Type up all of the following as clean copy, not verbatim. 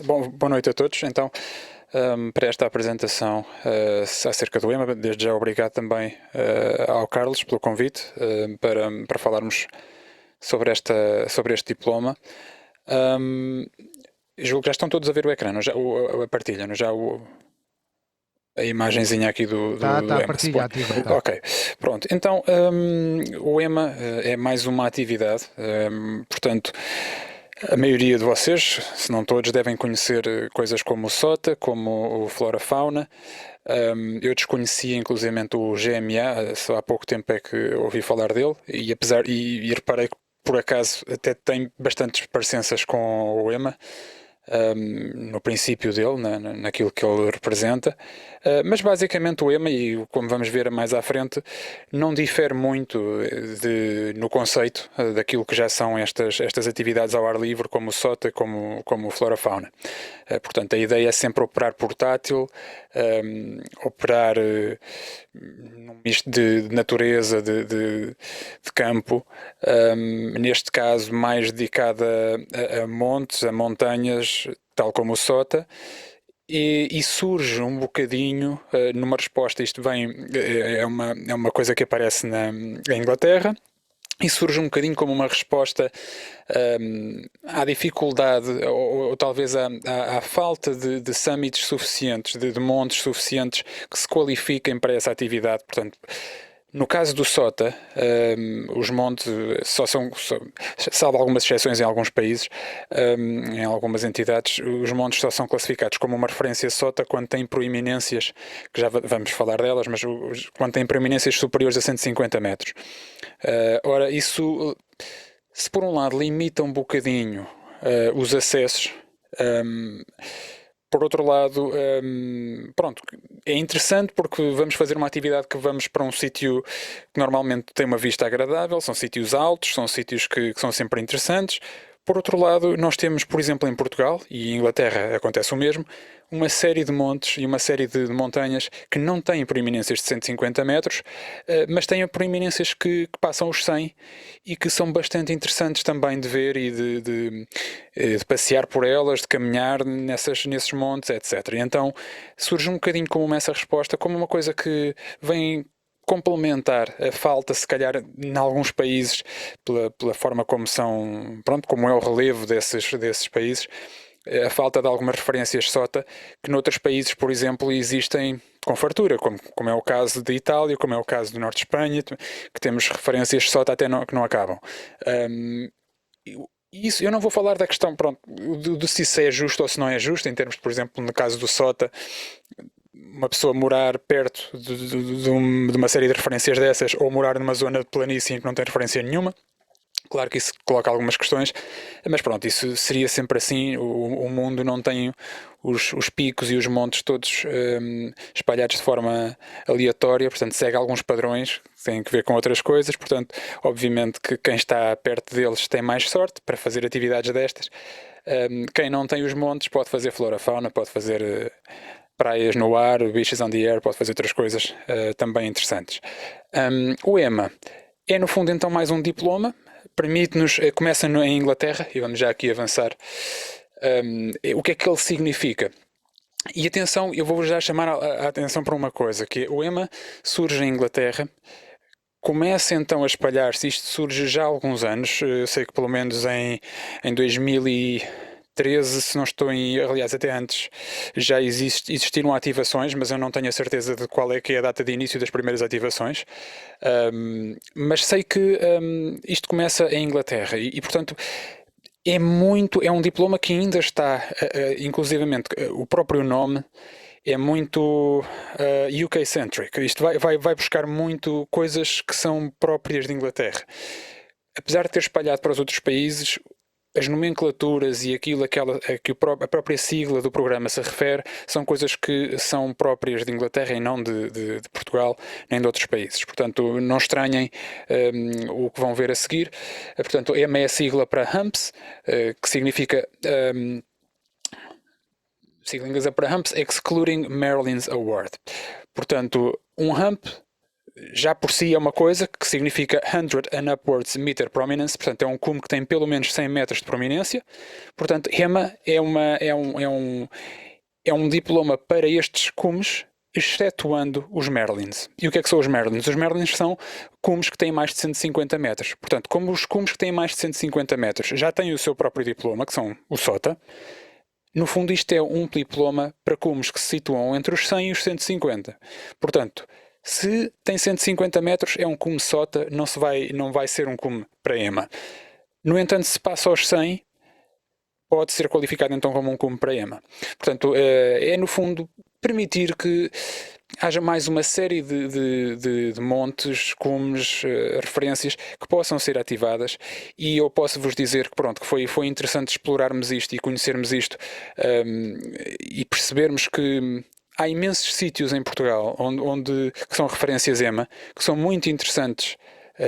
Bom, boa noite a todos. Então, para esta apresentação acerca do EMA, desde já obrigado também ao Carlos pelo convite para falarmos sobre este diploma. Julgo que já estão todos a ver o ecrã, não? Já, a partilha, não? Já a imagenzinha aqui Tá do a EMA. partilha ativa, tá. Ok, pronto. Então, o EMA é mais uma atividade, portanto, a maioria de vocês, se não todos, devem conhecer coisas como o SOTA, como o Flora Fauna. Eu desconhecia inclusivamente o GMA, só há pouco tempo é que ouvi falar dele, e reparei que por acaso até tem bastantes parecenças com o EMA. No princípio dele, naquilo que ele representa, mas basicamente o EMA, e como vamos ver mais à frente, não difere muito no conceito daquilo que já são estas atividades ao ar livre, como o SOTA, como o Flora Fauna. Portanto, a ideia é sempre operar portátil, operar num misto de natureza, de campo, neste caso mais dedicada a montes, a montanhas, tal como o SOTA, e surge um bocadinho numa resposta. Isto é uma coisa que aparece na Inglaterra, e surge um bocadinho como uma resposta à dificuldade ou talvez à falta de summits suficientes, de montes suficientes que se qualifiquem para essa atividade. Portanto, no caso do SOTA, os montes salvo algumas exceções em alguns países, em algumas entidades, os montes só são classificados como uma referência SOTA quando têm proeminências, que já vamos falar delas, mas quando têm proeminências superiores a 150 metros. Ora, isso, se por um lado limita um bocadinho os acessos, por outro lado, pronto, é interessante porque vamos fazer uma atividade que vamos para um sítio que normalmente tem uma vista agradável, são sítios altos, são sítios que são sempre interessantes. Por outro lado, nós temos, por exemplo, em Portugal, e em Inglaterra acontece o mesmo, uma série de montes e uma série de montanhas que não têm proeminências de 150 metros, mas têm proeminências que passam os 100 e que são bastante interessantes também de ver e de passear por elas, de caminhar nesses montes, etc. E então surge um bocadinho como essa resposta, como uma coisa que vem complementar a falta, se calhar, em alguns países, pela forma como são, pronto, como é o relevo desses países, a falta de algumas referências SOTA, que noutros países, por exemplo, existem com fartura, como é o caso de Itália, como é o caso do Norte de Espanha, que temos referências SOTA até que não acabam. Isso, eu não vou falar da questão, pronto, de se isso é justo ou se não é justo, em termos, por exemplo, no caso do SOTA, uma pessoa morar perto de uma série de referências dessas ou morar numa zona de planície em que não tem referência nenhuma. Claro que isso coloca algumas questões, mas pronto, isso seria sempre assim. O mundo não tem os picos e os montes todos espalhados de forma aleatória, portanto segue alguns padrões que têm que ver com outras coisas. Portanto, obviamente que quem está perto deles tem mais sorte para fazer atividades destas. Quem não tem os montes pode fazer flora fauna, pode fazer praias no ar, beaches on the air, pode fazer outras coisas também interessantes. O EMA é no fundo então mais um diploma, permite-nos, começa em Inglaterra, e vamos já aqui avançar. O que é que ele significa? E atenção, eu vou já chamar a atenção para uma coisa, que o EMA surge em Inglaterra, começa então a espalhar-se, isto surge já há alguns anos, eu sei que pelo menos em 2013, se não estou em, aliás até antes, já existiram ativações, mas eu não tenho a certeza de qual é que é a data de início das primeiras ativações, mas sei que isto começa em Inglaterra e portanto é um diploma que ainda está, inclusivamente o próprio nome é muito UK-centric. Isto vai buscar muito coisas que são próprias de Inglaterra. Apesar de ter espalhado para os outros países, as nomenclaturas e a que a própria sigla do programa se refere são coisas que são próprias de Inglaterra e não de Portugal nem de outros países. Portanto, não estranhem o que vão ver a seguir. Portanto, EMA é a sigla para HUMPS, que significa... sigla inglesa para HUMPS, Excluding Maryland's Award. Portanto, um HUMP já por si é uma coisa que significa 100 and upwards meter prominence, portanto é um cume que tem pelo menos 100 metros de prominência. Portanto, HEMA é um diploma para estes cumes, excetuando os Merlins. E o que é que são os Merlins? Os Merlins são cumes que têm mais de 150 metros. Portanto, como os cumes que têm mais de 150 metros já têm o seu próprio diploma, que são o SOTA, no fundo isto é um diploma para cumes que se situam entre os 100 e os 150. Portanto, se tem 150 metros, é um cume SOTA, não vai ser um cume para EMA. No entanto, se passa aos 100, pode ser qualificado então como um cume para EMA. Portanto, é no fundo permitir que haja mais uma série de montes, cumes, referências que possam ser ativadas, e eu posso vos dizer que pronto, que foi interessante explorarmos isto e conhecermos isto, e percebermos que há imensos sítios em Portugal que são referências EMA, que são muito interessantes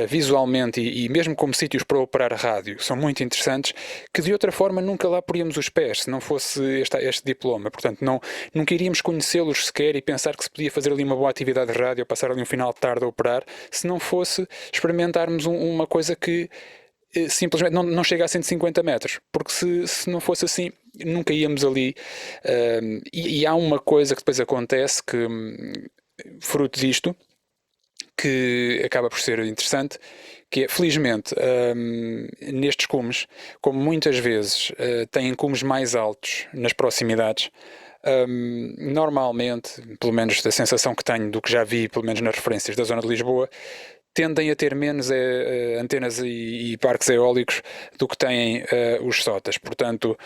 visualmente e mesmo como sítios para operar rádio, são muito interessantes, que de outra forma nunca lá poríamos os pés se não fosse este diploma. Portanto, nunca iríamos conhecê-los sequer e pensar que se podia fazer ali uma boa atividade de rádio ou passar ali um final de tarde a operar, se não fosse experimentarmos uma coisa que simplesmente não chega a 150 metros, porque se não fosse assim, nunca íamos ali. E há uma coisa que depois acontece que, fruto disto, que acaba por ser interessante, que é, felizmente, nestes cumes, como muitas vezes têm cumes mais altos nas proximidades, normalmente, pelo menos da sensação que tenho do que já vi, pelo menos nas referências da zona de Lisboa, tendem a ter menos antenas e parques eólicos do que têm os SOTAs. Portanto,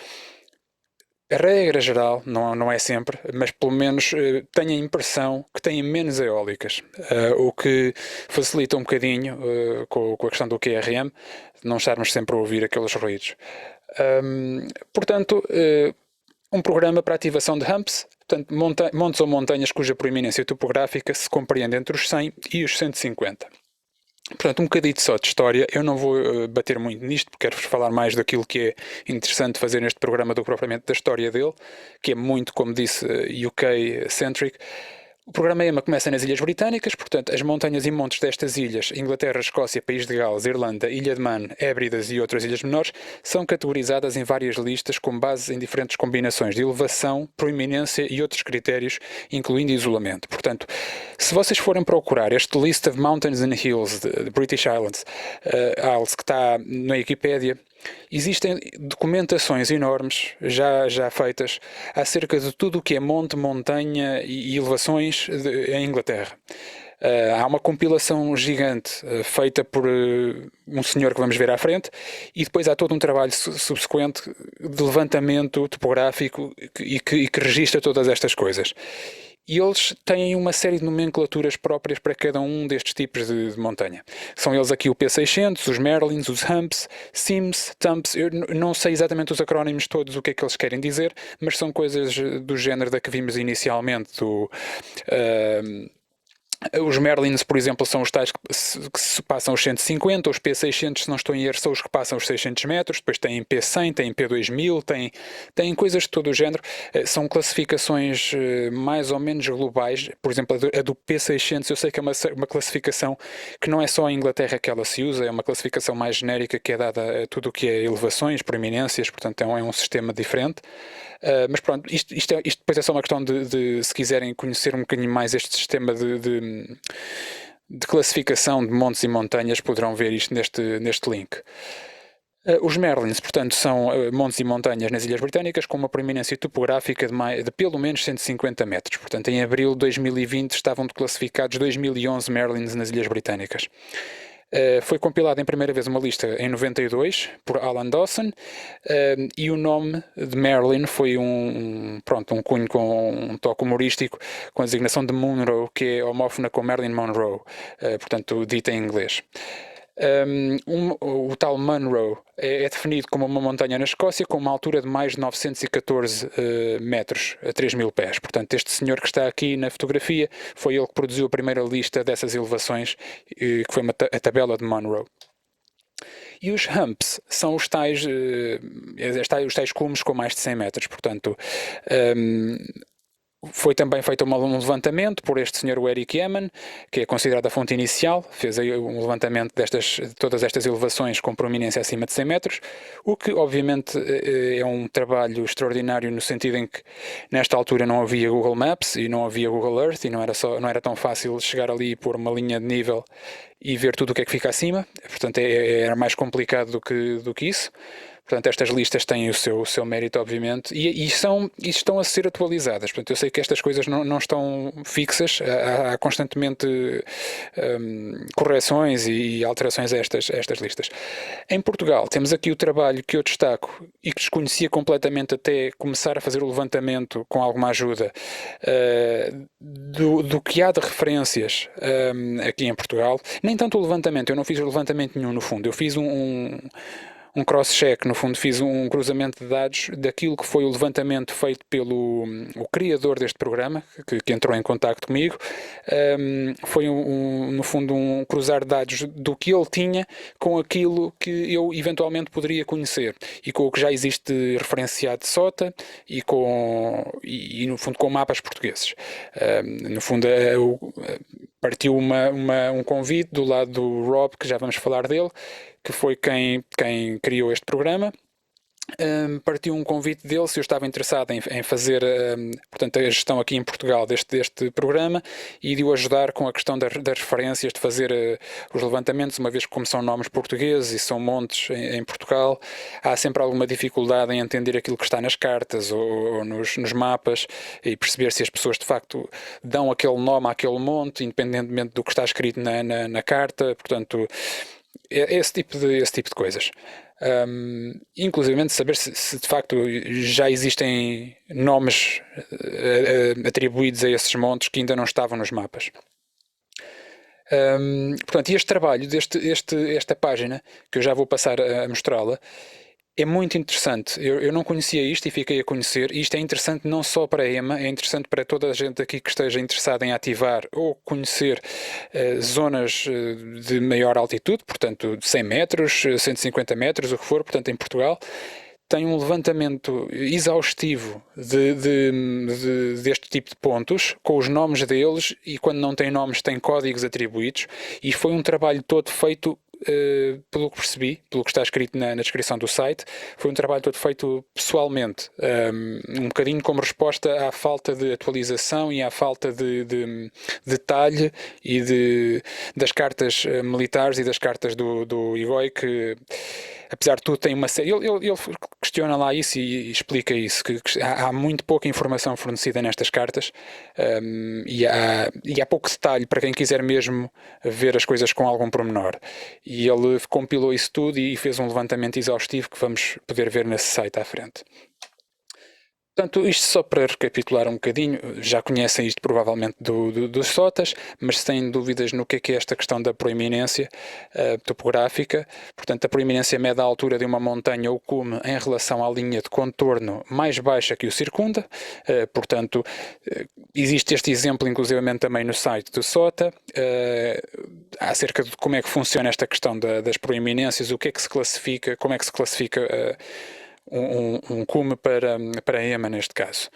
a regra geral, não é sempre, mas pelo menos tenho a impressão que têm menos eólicas, o que facilita um bocadinho com a questão do QRM, não estarmos sempre a ouvir aqueles ruídos. Portanto, um programa para ativação de humps, portanto, montes ou montanhas cuja proeminência topográfica se compreende entre os 100 e os 150. Portanto, um bocadinho só de história. Eu não vou bater muito nisto, porque quero-vos falar mais daquilo que é interessante fazer neste programa do que propriamente da história dele, que é muito, como disse, UK-centric. O programa EMA começa nas Ilhas Britânicas, portanto, as montanhas e montes destas ilhas, Inglaterra, Escócia, País de Gales, Irlanda, Ilha de Man, Hébridas e outras ilhas menores, são categorizadas em várias listas com base em diferentes combinações de elevação, proeminência e outros critérios, incluindo isolamento. Portanto, se vocês forem procurar este List of Mountains and Hills de British Islands, que está na Wikipédia, existem documentações enormes, já feitas, acerca de tudo o que é monte, montanha e elevações em Inglaterra. Há uma compilação gigante feita por um senhor que vamos ver à frente, e depois há todo um trabalho subsequente de levantamento topográfico que registra todas estas coisas. E eles têm uma série de nomenclaturas próprias para cada um destes tipos de montanha. São eles aqui o P600, os Merlins, os Humps, Sims, Tumps. Eu não sei exatamente os acrónimos todos, o que é que eles querem dizer, mas são coisas do género da que vimos inicialmente, os Merlins, por exemplo, são os tais que se passam os 150, os P600, se não estou em erro, são os que passam os 600 metros, depois têm P100, têm P2000, têm coisas de todo o género. São classificações mais ou menos globais. Por exemplo, a do P600, eu sei que é uma classificação que não é só em Inglaterra que ela se usa, é uma classificação mais genérica que é dada a tudo o que é elevações, proeminências, portanto é um sistema diferente. Mas pronto, isto depois é só uma questão de se quiserem conhecer um bocadinho mais este sistema de classificação de montes e montanhas, poderão ver isto neste link. Os Merlins, portanto, são montes e montanhas nas Ilhas Britânicas com uma proeminência topográfica de pelo menos 150 metros. Portanto, em abril de 2020 estavam classificados 2011 Merlins nas Ilhas Britânicas. Foi compilado em primeira vez uma lista em 92 por Alan Dawson, e o nome de Merlin foi um cunho com um toque humorístico, com a designação de Munro, que é homófona com Marilyn Monroe, portanto dita em inglês. O tal Munro é definido como uma montanha na Escócia com uma altura de mais de 914 metros, a 3.000 pés. Portanto, este senhor que está aqui na fotografia foi ele que produziu a primeira lista dessas elevações, que foi a tabela de Munro. E os humps são os tais cumes com mais de 100 metros. Portanto, Foi também feito um levantamento por este senhor, o Eric Yemen, que é considerado a fonte inicial, fez aí um levantamento de todas estas elevações com proeminência acima de 100 metros, o que obviamente é um trabalho extraordinário no sentido em que nesta altura não havia Google Maps e não havia Google Earth e não era tão fácil chegar ali e pôr uma linha de nível e ver tudo o que é que fica acima, portanto era mais complicado do que isso. Portanto, estas listas têm o seu mérito, obviamente, e estão a ser atualizadas. Portanto, eu sei que estas coisas não estão fixas, há constantemente correções e alterações a estas listas. Em Portugal, temos aqui o trabalho que eu destaco e que desconhecia completamente até começar a fazer o levantamento com alguma ajuda do que há de referências aqui em Portugal. Nem tanto o levantamento, eu não fiz o levantamento nenhum no fundo, eu fiz um cross-check, no fundo fiz um cruzamento de dados daquilo que foi o levantamento feito pelo o criador deste programa, que entrou em contacto comigo. Foi no fundo um cruzar de dados do que ele tinha com aquilo que eu eventualmente poderia conhecer e com o que já existe referenciado de SOTA e no fundo com mapas portugueses. No fundo partiu um convite do lado do Rob, que já vamos falar dele, que foi quem criou este programa. Partiu um convite dele se eu estava interessado em fazer portanto, a gestão aqui em Portugal deste programa e de o ajudar com a questão das referências, de fazer os levantamentos, uma vez que como são nomes portugueses e são montes em Portugal, há sempre alguma dificuldade em entender aquilo que está nas cartas ou nos mapas e perceber se as pessoas de facto dão aquele nome àquele monte, independentemente do que está escrito na carta. Portanto, esse tipo de coisas. Inclusivamente saber se de facto já existem nomes atribuídos a esses montes que ainda não estavam nos mapas. Portanto, este trabalho esta página, que eu já vou passar a mostrá-la, é muito interessante. Eu não conhecia isto e fiquei a conhecer. Isto é interessante não só para a EMA, é interessante para toda a gente aqui que esteja interessada em ativar ou conhecer zonas de maior altitude, portanto de 100 metros, 150 metros, o que for, portanto em Portugal. Tem um levantamento exaustivo deste tipo de pontos, com os nomes deles, e quando não tem nomes tem códigos atribuídos, e foi um trabalho todo feito pelo que percebi, pelo que está escrito na descrição do site, foi um trabalho todo feito pessoalmente, um bocadinho como resposta à falta de atualização e à falta de detalhe e das cartas militares e das cartas do IGOI, que apesar de tudo tem uma série, ele questiona lá isso e explica isso, que há muito pouca informação fornecida nestas cartas, e há pouco detalhe para quem quiser mesmo ver as coisas com algum pormenor. E ele compilou isso tudo e fez um levantamento exaustivo que vamos poder ver nesse site à frente. Portanto, isto só para recapitular um bocadinho, já conhecem isto provavelmente dos SOTAs, mas se têm dúvidas no que é esta questão da proeminência topográfica, portanto a proeminência mede a altura de uma montanha ou cume em relação à linha de contorno mais baixa que o circunda, portanto existe este exemplo inclusivamente também no site do SOTA, acerca de como é que funciona esta questão das proeminências, o que é que se classifica, como é que se classifica um cume para a EMA neste caso.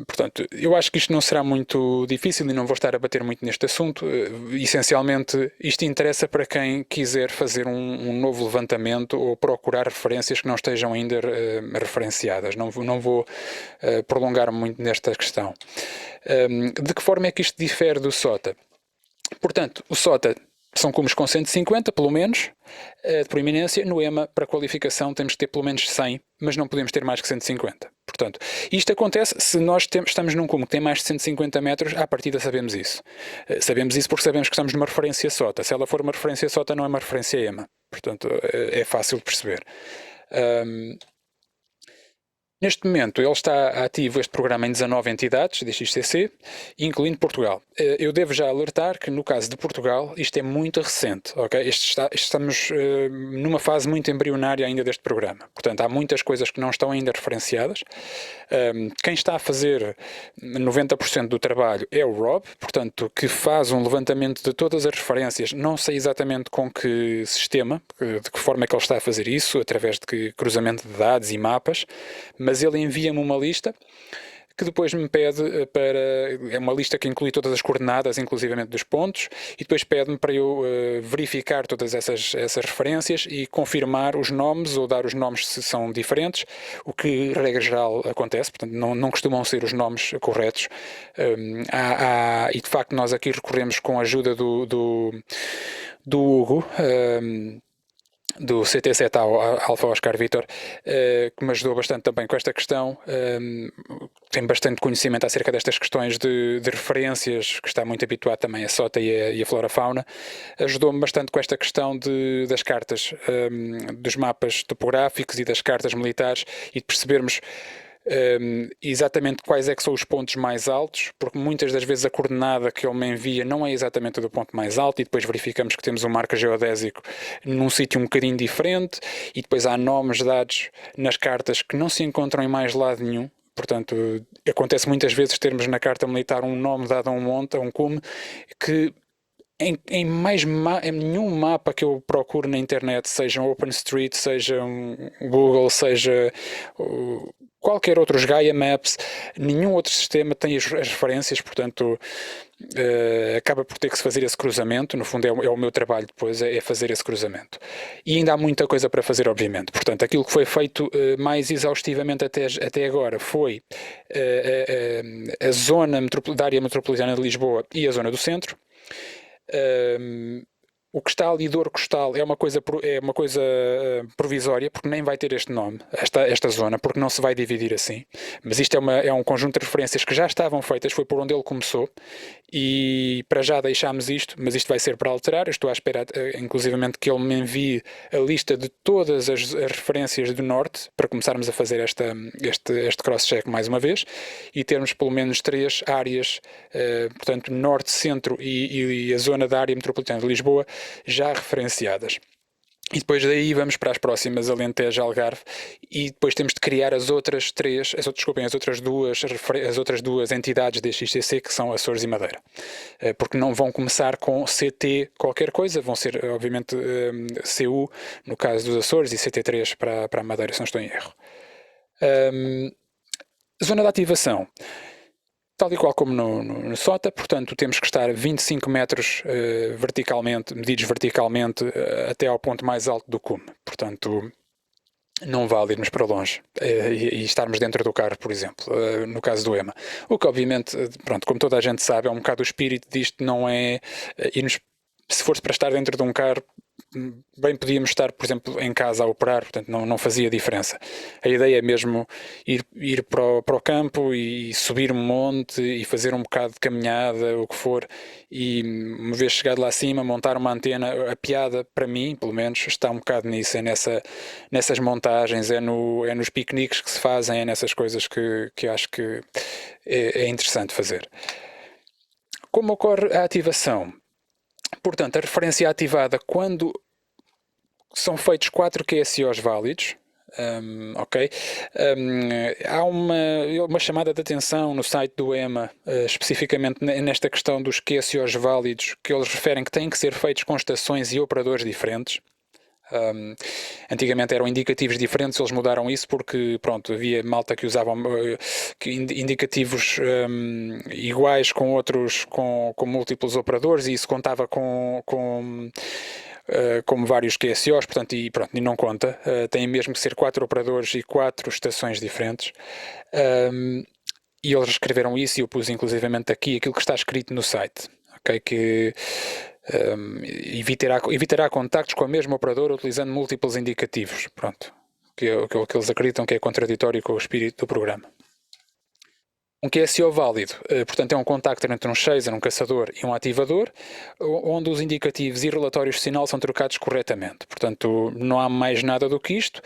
Portanto, eu acho que isto não será muito difícil e não vou estar a bater muito neste assunto. Essencialmente, isto interessa para quem quiser fazer um novo levantamento ou procurar referências que não estejam ainda referenciadas. Não vou prolongar muito nesta questão. De que forma é que isto difere do SOTA? Portanto, o SOTA são cumes com 150, pelo menos, de proeminência. No EMA, para qualificação, temos que ter pelo menos 100, mas não podemos ter mais que 150. Portanto, isto acontece se nós estamos num cume que tem mais de 150 metros, à partida sabemos isso. Sabemos isso porque sabemos que estamos numa referência SOTA. Se ela for uma referência SOTA, não é uma referência EMA. Portanto, é fácil de perceber. Neste momento, ele está ativo, este programa, em 19 entidades de XCC, incluindo Portugal. Eu devo já alertar que, no caso de Portugal, isto é muito recente, ok? Estamos numa fase muito embrionária ainda deste programa. Portanto, há muitas coisas que não estão ainda referenciadas. Quem está a fazer 90% do trabalho é o Rob, portanto, que faz um levantamento de todas as referências. Não sei exatamente com que sistema, de que forma é que ele está a fazer isso, através de que cruzamento de dados e mapas, mas ele envia-me uma lista que depois me pede para... É uma lista que inclui todas as coordenadas, inclusivamente dos pontos, e depois pede-me para eu verificar todas essas referências e confirmar os nomes ou dar os nomes se são diferentes, o que, regra geral, acontece, portanto, não costumam ser os nomes corretos. E de facto nós aqui recorremos com a ajuda do Hugo, do CT7 Alfa Oscar Vitor, que me ajudou bastante também com esta questão. Tem bastante conhecimento acerca destas questões de referências, que está muito habituado também a SOTA e a flora-fauna. Ajudou-me bastante com esta questão das cartas, dos mapas topográficos e das cartas militares, e de percebermos exatamente quais é que são os pontos mais altos, porque muitas das vezes a coordenada que ele me envia não é exatamente do ponto mais alto, e depois verificamos que temos um marco geodésico num sítio um bocadinho diferente, e depois há nomes dados nas cartas que não se encontram em mais lado nenhum. Portanto, acontece muitas vezes termos na carta militar um nome dado a um monte, a um cume, que em nenhum mapa que eu procuro na internet, seja um OpenStreet, seja um Google, seja qualquer outro Gaia Maps, nenhum outro sistema tem as referências, portanto acaba por ter que se fazer esse cruzamento. No fundo é o meu trabalho depois, é fazer esse cruzamento. E ainda há muita coisa para fazer, obviamente. Portanto, aquilo que foi feito mais exaustivamente até agora foi a zona da área metropolitana de Lisboa e a zona do centro. O que está ali Douro Costal é uma coisa provisória, porque nem vai ter este nome, esta zona, porque não se vai dividir assim. Mas isto é um conjunto de referências que já estavam feitas, foi por onde ele começou, e para já deixámos isto, mas isto vai ser para alterar. Eu estou à espera, inclusivamente, que ele me envie a lista de todas as referências do norte, para começarmos a fazer este cross-check mais uma vez, e termos pelo menos 3 áreas, portanto, norte, centro e a zona da área metropolitana de Lisboa, já referenciadas. E depois daí vamos para as próximas, Alentejo, Algarve, e depois temos de criar as outras duas entidades deste XTC, que são Açores e Madeira. Porque não vão começar com CT qualquer coisa, vão ser, obviamente, CU, no caso dos Açores, e CT3 para a Madeira, se não estou em erro. Zona de ativação. Tal e qual como no SOTA, portanto temos que estar 25 metros medidos verticalmente, até ao ponto mais alto do cume. Portanto, não vale irmos para longe e estarmos dentro do carro, por exemplo, no caso do EMA. O que obviamente, pronto, como toda a gente sabe, é um bocado o espírito disto, não é irmos, se fosse para estar dentro de um carro, bem podíamos estar, por exemplo, em casa a operar, portanto não fazia diferença. A ideia é mesmo ir para o campo e subir um monte e fazer um bocado de caminhada, o que for, e uma vez chegado lá acima, montar uma antena. A piada, para mim, pelo menos, está um bocado nisso, é nessas montagens, é nos piqueniques que se fazem, é nessas coisas que acho que é interessante fazer. Como ocorre a ativação? Portanto, a referência ativada quando são feitos 4 QSOs válidos, ok? Há uma chamada de atenção no site do EMA, especificamente nesta questão dos QSOs válidos, que eles referem que têm que ser feitos com estações e operadores diferentes. Antigamente eram indicativos diferentes, eles mudaram isso porque, pronto, havia malta que usavam indicativos iguais com outros, com múltiplos operadores, e isso contava como vários QSOs, portanto, e não conta. Tem mesmo que ser 4 operadores e 4 estações diferentes. E eles escreveram isso, e eu pus inclusivamente aqui aquilo que está escrito no site, ok? Que evitará contactos com a mesma operadora utilizando múltiplos indicativos, pronto, que eles acreditam que é contraditório com o espírito do programa. Um QSO válido, portanto, é um contactor entre um chaser, um caçador e um ativador, onde os indicativos e relatórios de sinal são trocados corretamente. Portanto, não há mais nada do que isto.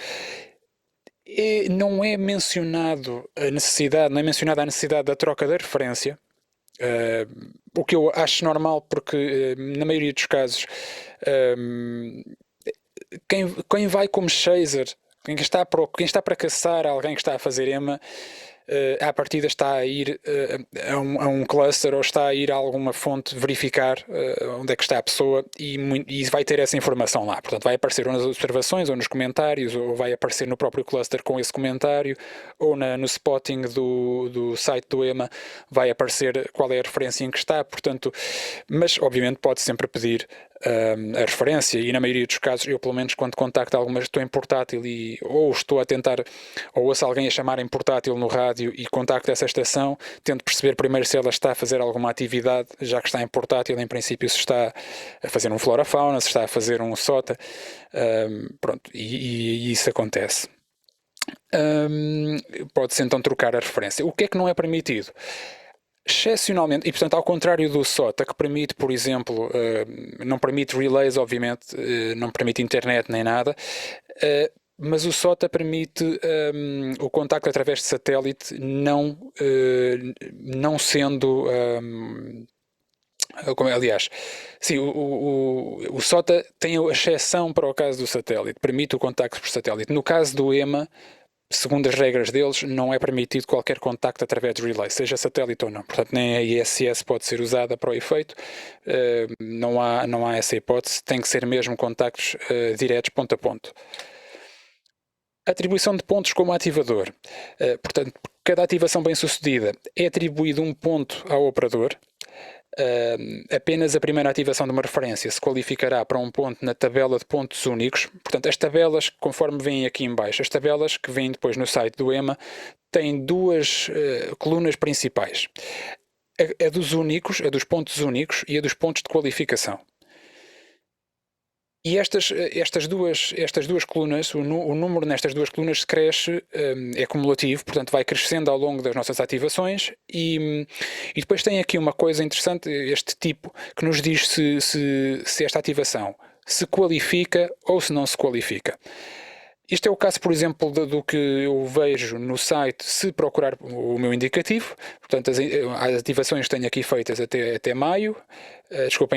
E não é mencionada a necessidade da troca da referência, o que eu acho normal, porque na maioria dos casos quem vai como chaser, quem está para caçar alguém que está a fazer EMA, à partida está a ir a um cluster ou está a ir a alguma fonte verificar onde é que está a pessoa e vai ter essa informação lá. Portanto, vai aparecer ou nas observações ou nos comentários, ou vai aparecer no próprio cluster com esse comentário, ou no spotting do site do EMA vai aparecer qual é a referência em que está. Portanto, mas obviamente pode sempre pedir a referência, e na maioria dos casos eu, pelo menos, quando contacto algumas, estou em portátil ou estou a tentar, ou ouço alguém a chamar em portátil no rádio e contacto essa estação, tento perceber primeiro se ela está a fazer alguma atividade, já que está em portátil, em princípio, se está a fazer um flora-fauna, se está a fazer um SOTA, pronto, e isso acontece. Pode-se então trocar a referência. O que é que não é permitido? Excepcionalmente, e portanto ao contrário do SOTA, que permite, por exemplo, não permite relays, obviamente, não permite internet nem nada, mas o SOTA permite o contacto através de satélite, não sendo... aliás, sim, o SOTA tem a exceção para o caso do satélite, permite o contacto por satélite. No caso do EMA, segundo as regras deles, não é permitido qualquer contacto através de relay, seja satélite ou não. Portanto, nem a ISS pode ser usada para o efeito, não há essa hipótese, tem que ser mesmo contactos diretos ponto a ponto. Atribuição de pontos como ativador. Portanto, cada ativação bem sucedida é atribuído um ponto ao operador. Apenas a primeira ativação de uma referência se qualificará para um ponto na tabela de pontos únicos. Portanto, as tabelas, conforme vêm aqui em baixo, as tabelas que vêm depois no site do EMA, têm duas colunas principais. A dos únicos, a dos pontos únicos e a dos pontos de qualificação. E estas duas colunas, o número nestas duas colunas cresce, é cumulativo, portanto vai crescendo ao longo das nossas ativações e depois tem aqui uma coisa interessante, este tipo, que nos diz se esta ativação se qualifica ou se não se qualifica. Isto é o caso, por exemplo, do que eu vejo no site se procurar o meu indicativo. Portanto, as ativações que tenho aqui feitas até maio,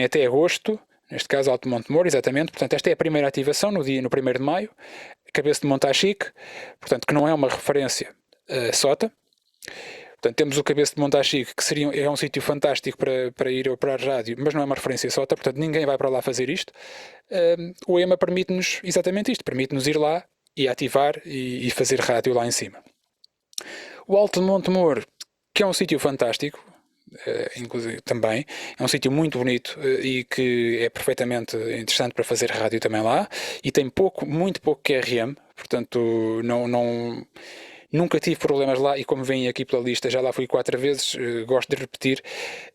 até agosto, neste caso Alto Montemor, exatamente. Portanto, esta é a primeira ativação no 1º de maio, cabeça de Montachique, portanto, que não é uma referência SOTA. Portanto, temos o cabeça de Montachique, que é um sítio fantástico para ir operar rádio, mas não é uma referência SOTA, portanto, ninguém vai para lá fazer isto. O EMA permite-nos exatamente isto, permite-nos ir lá e ativar e fazer rádio lá em cima. O Alto de Montemor, que é um sítio fantástico, inclusive também, é um sítio muito bonito e que é perfeitamente interessante para fazer rádio também lá, e tem muito pouco QRM, portanto nunca tive problemas lá, e como veem aqui pela lista, já lá fui 4 vezes, gosto de repetir,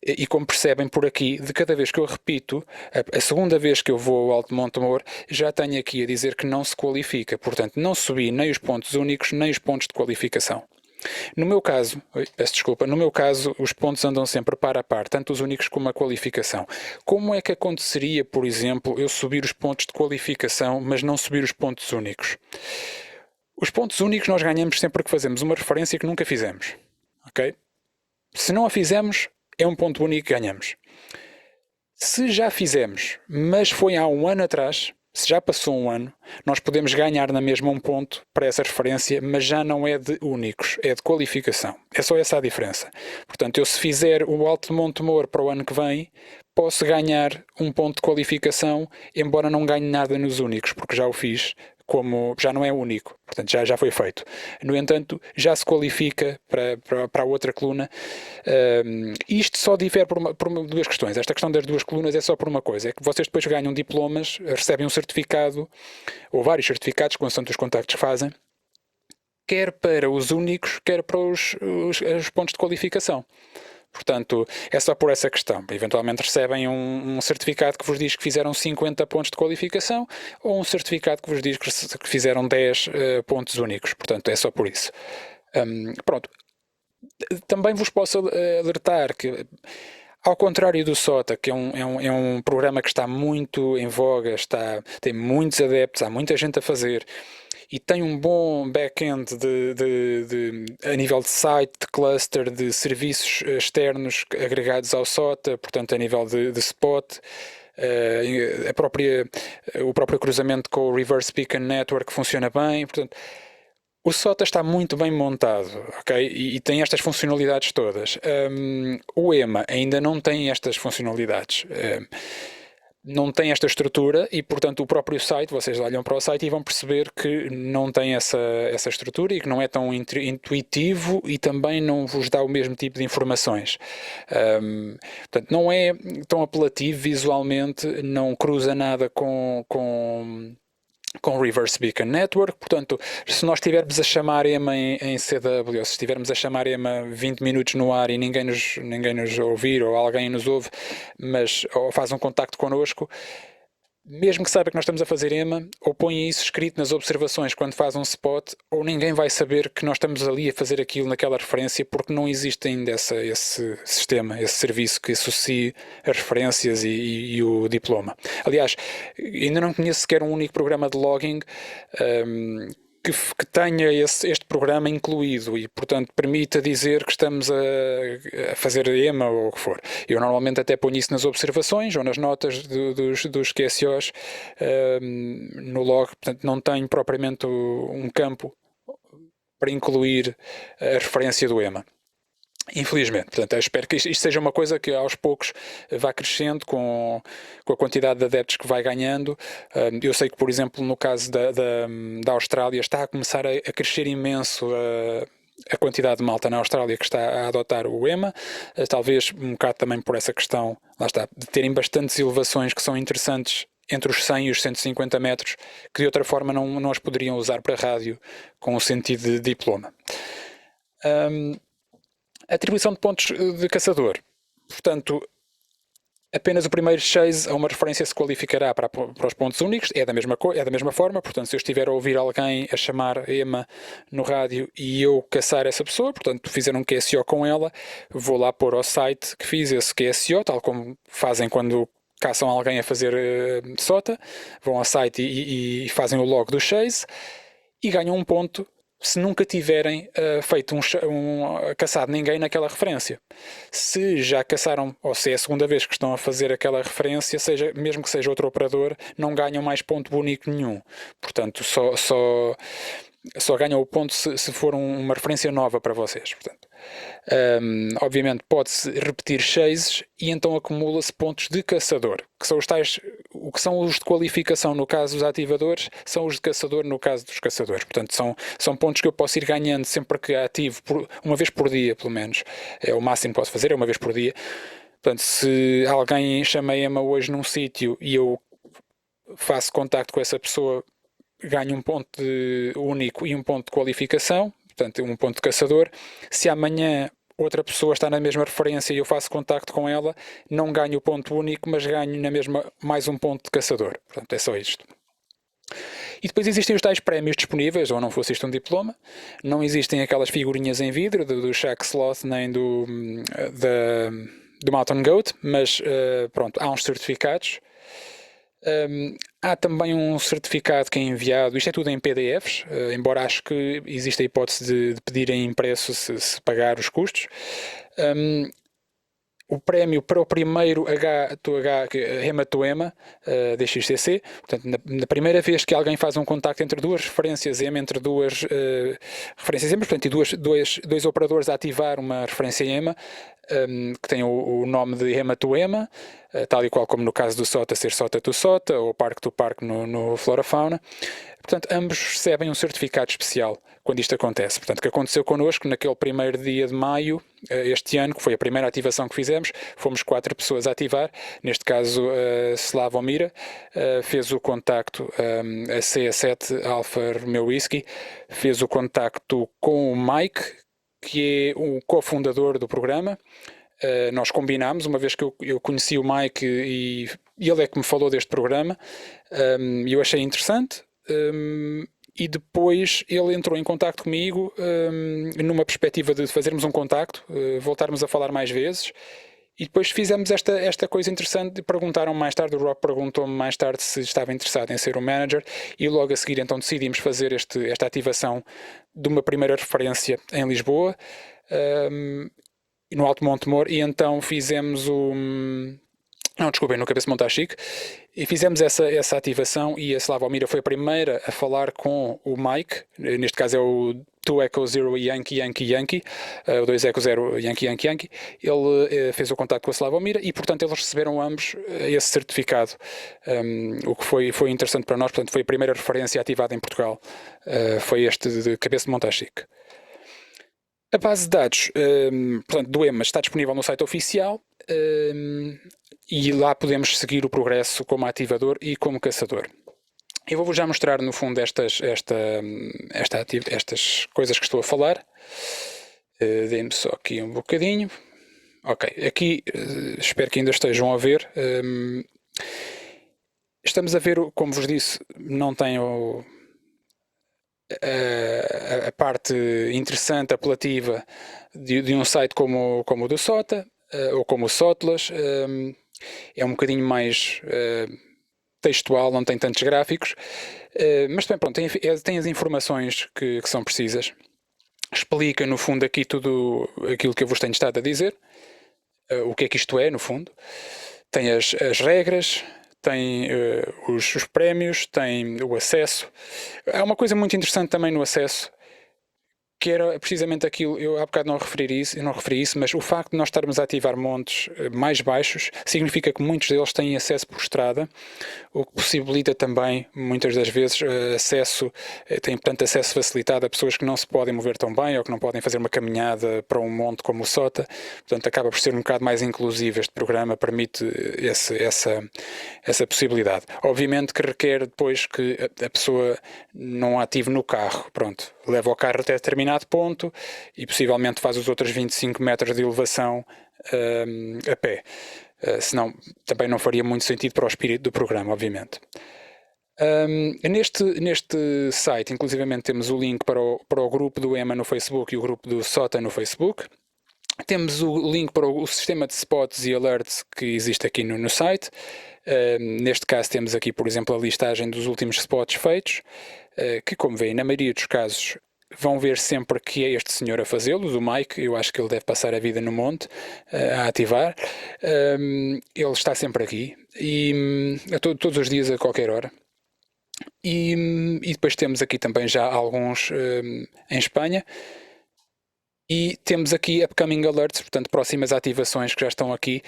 e como percebem por aqui, de cada vez que eu repito, a segunda vez que eu vou ao Alto Montemor, já tenho aqui a dizer que não se qualifica, portanto não subi nem os pontos únicos, nem os pontos de qualificação. No meu caso, os pontos andam sempre par a par, tanto os únicos como a qualificação. Como é que aconteceria, por exemplo, eu subir os pontos de qualificação, mas não subir os pontos únicos? Os pontos únicos nós ganhamos sempre que fazemos uma referência que nunca fizemos, ok? Se não a fizemos, é um ponto único que ganhamos. Se já fizemos, mas foi há um ano atrás, se já passou um ano, nós podemos ganhar na mesma um ponto para essa referência, mas já não é de únicos, é de qualificação. É só essa a diferença. Portanto, eu se fizer o Alto de Montemor para o ano que vem, posso ganhar um ponto de qualificação, embora não ganhe nada nos únicos, porque já o fiz, como já não é único, portanto já foi feito. No entanto, já se qualifica para a outra coluna. Isto só difere por duas questões. Esta questão das duas colunas é só por uma coisa, é que vocês depois ganham diplomas, recebem um certificado, ou vários certificados, consoante os contactos que fazem, quer para os únicos, quer para os pontos de qualificação. Portanto, é só por essa questão. Eventualmente recebem um certificado que vos diz que fizeram 50 pontos de qualificação, ou um certificado que vos diz que fizeram 10 pontos únicos. Portanto, é só por isso. Pronto. Também vos posso alertar que, ao contrário do SOTA, que é um programa que está muito em voga, tem muitos adeptos, há muita gente a fazer, e tem um bom back-end a nível de site, de cluster, de serviços externos agregados ao SOTA, portanto a nível de spot, o próprio cruzamento com o Reverse Beacon Network funciona bem, portanto O SOTA está muito bem montado, ok? E tem estas funcionalidades todas. O EMA ainda não tem estas funcionalidades. Não tem esta estrutura e, portanto, o próprio site, vocês olham para o site e vão perceber que não tem essa estrutura e que não é tão intuitivo e também não vos dá o mesmo tipo de informações. Portanto, não é tão apelativo visualmente, não cruza nada com Reverse Beacon Network. Portanto, se nós estivermos a chamar EMA em CW, ou se estivermos a chamar EMA 20 minutos no ar e ninguém nos ouvir, ou alguém nos ouve, mas ou faz um contacto connosco, mesmo que saiba que nós estamos a fazer EMA, ou põe isso escrito nas observações quando faz um spot, ou ninguém vai saber que nós estamos ali a fazer aquilo naquela referência, porque não existe ainda esse sistema, esse serviço que associe as referências e o diploma. Aliás, ainda não conheço sequer um único programa de logging que tenha este programa incluído e, portanto, permita dizer que estamos a fazer EMA ou o que for. Eu normalmente até ponho isso nas observações ou nas notas dos QSOs no log, portanto, não tenho propriamente um campo para incluir a referência do EMA. Infelizmente, portanto, eu espero que isto seja uma coisa que aos poucos vá crescendo com a quantidade de adeptos que vai ganhando. Eu sei que, por exemplo, no caso da Austrália, está a começar a crescer imenso a quantidade de malta na Austrália que está a adotar o EMA, talvez um bocado também por essa questão, lá está, de terem bastantes elevações que são interessantes entre os 100 e os 150 metros, que de outra forma não as poderiam usar para rádio com o sentido de diploma. Atribuição de pontos de caçador. Portanto, apenas o primeiro chase a uma referência se qualificará para os pontos únicos. É da mesma forma. Portanto, se eu estiver a ouvir alguém a chamar EMA no rádio e eu caçar essa pessoa, portanto, fizer um QSO com ela, vou lá pôr ao site que fiz esse QSO, tal como fazem quando caçam alguém a fazer SOTA, vão ao site e fazem o log do chase e ganham um ponto se nunca tiverem feito caçado ninguém naquela referência. Se já caçaram, ou se é a segunda vez que estão a fazer aquela referência, mesmo que seja outro operador, não ganham mais ponto único nenhum. Portanto, só ganham o ponto se for uma referência nova para vocês. Portanto, obviamente pode-se repetir chases e então acumula-se pontos de caçador, que são os tais, o que são os de qualificação no caso dos ativadores, são os de caçador no caso dos caçadores. Portanto, são pontos que eu posso ir ganhando sempre que ativo, uma vez por dia pelo menos. É o máximo que posso fazer, é uma vez por dia. Portanto, se alguém chama EMA hoje num sítio e eu faço contacto com essa pessoa, ganho um ponto único e um ponto de qualificação, portanto um ponto de caçador. Se amanhã outra pessoa está na mesma referência e eu faço contacto com ela, não ganho o ponto único, mas ganho na mesma mais um ponto de caçador. Portanto, é só isto. E depois existem os tais prémios disponíveis, ou não fosse isto um diploma. Não existem aquelas figurinhas em vidro do Shaq Sloth nem do Mountain Goat, mas pronto, há uns certificados. Há também um certificado que é enviado, isto é tudo em PDFs, embora acho que existe a hipótese de pedir em impresso se pagar os custos. O prémio para o primeiro hematoema DXCC, portanto, na primeira vez que alguém faz um contacto entre duas referências EMA, entre duas referências EMA, portanto, e dois operadores a ativar uma referência EMA, que tem o nome de hematoema, tal e qual como no caso do SOTA ser SOTA to SOTA, ou Park to Park no Flora Fauna. Portanto, ambos recebem um certificado especial quando isto acontece. Portanto, o que aconteceu connosco naquele primeiro dia de maio, este ano, que foi a primeira ativação que fizemos, fomos 4 pessoas a ativar, neste caso a Slavomira fez o contacto, a CE7 Alfa Romeo Whisky, fez o contacto com o Mike, que é o cofundador do programa. Nós combinámos, uma vez que eu conheci o Mike e ele é que me falou deste programa, e eu achei interessante. E depois ele entrou em contacto comigo numa perspectiva de fazermos um contacto, voltarmos a falar mais vezes, e depois fizemos esta coisa interessante. Perguntaram mais tarde, o Rob perguntou-me mais tarde se estava interessado em ser o manager, e logo a seguir então decidimos fazer esta ativação de uma primeira referência em Lisboa, no Alto Montemor, e então fizemos Não, desculpem, no Cabeça de Montachique, e fizemos essa ativação, e a Slavomira foi a primeira a falar com o Mike, neste caso é o 2 Echo 0 Yankee Yankee Yankee, o 2 Echo 0 Yankee Yankee Yankee. Ele fez o contato com a Slavomira e, portanto, eles receberam ambos esse certificado, o que foi interessante para nós. Portanto, foi a primeira referência ativada em Portugal, foi este de Cabeça de Montachique. A base de dados, portanto, do EMA está disponível no site oficial, e lá podemos seguir o progresso como ativador e como caçador. Eu vou-vos já mostrar, no fundo, estas coisas que estou a falar. Dê-me só aqui um bocadinho. Ok, aqui espero que ainda estejam a ver. Estamos a ver, como vos disse, não tem a parte interessante, apelativa de um site como o do Sota, ou como o Sotlas. É um bocadinho mais textual, não tem tantos gráficos, mas também pronto, tem as informações que são precisas. Explica, no fundo, aqui tudo aquilo que eu vos tenho estado a dizer, o que é que isto é, no fundo. Tem as regras, tem os prémios, tem o acesso. Há uma coisa muito interessante também no acesso, que era precisamente aquilo, eu há bocado não referi isso, mas o facto de nós estarmos a ativar montes mais baixos significa que muitos deles têm acesso por estrada, o que possibilita também, muitas das vezes, tem portanto acesso facilitado a pessoas que não se podem mover tão bem ou que não podem fazer uma caminhada para um monte como o Sota. Portanto, acaba por ser um bocado mais inclusivo. Este programa permite essa possibilidade. Obviamente que requer depois que a pessoa não ative no carro, pronto, leva o carro até determinado ponto e possivelmente faz os outros 25 metros de elevação a pé. Senão também não faria muito sentido para o espírito do programa, obviamente. Neste site, inclusivamente, temos o link para o grupo do EMA no Facebook e o grupo do SOTA no Facebook. Temos o link para o sistema de spots e alerts que existe aqui no site. Neste caso temos aqui, por exemplo, a listagem dos últimos spots feitos, que, como veem, na maioria dos casos vão ver sempre que é este senhor a fazê-los, o Mike. Eu acho que ele deve passar a vida no monte a ativar. Ele está sempre aqui, e todos os dias, a qualquer hora. E depois temos aqui também já alguns em Espanha. E temos aqui upcoming alerts, portanto, próximas ativações que já estão aqui.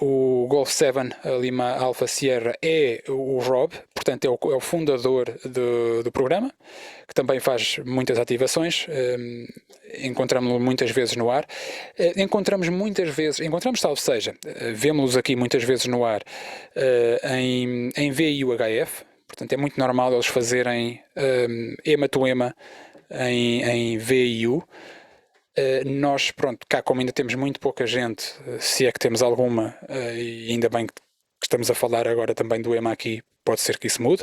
O Golf 7 Lima Alpha Sierra é o Rob, portanto é o fundador do programa, que também faz muitas ativações. Encontramos-lo muitas vezes no ar. Salvo seja, vemos-los aqui muitas vezes no ar em VIUHF. Portanto, é muito normal eles fazerem EMA to EMA em VIU. Nós, pronto, cá como ainda temos muito pouca gente, se é que temos alguma, e ainda bem que estamos a falar agora também do EMA aqui, pode ser que isso mude,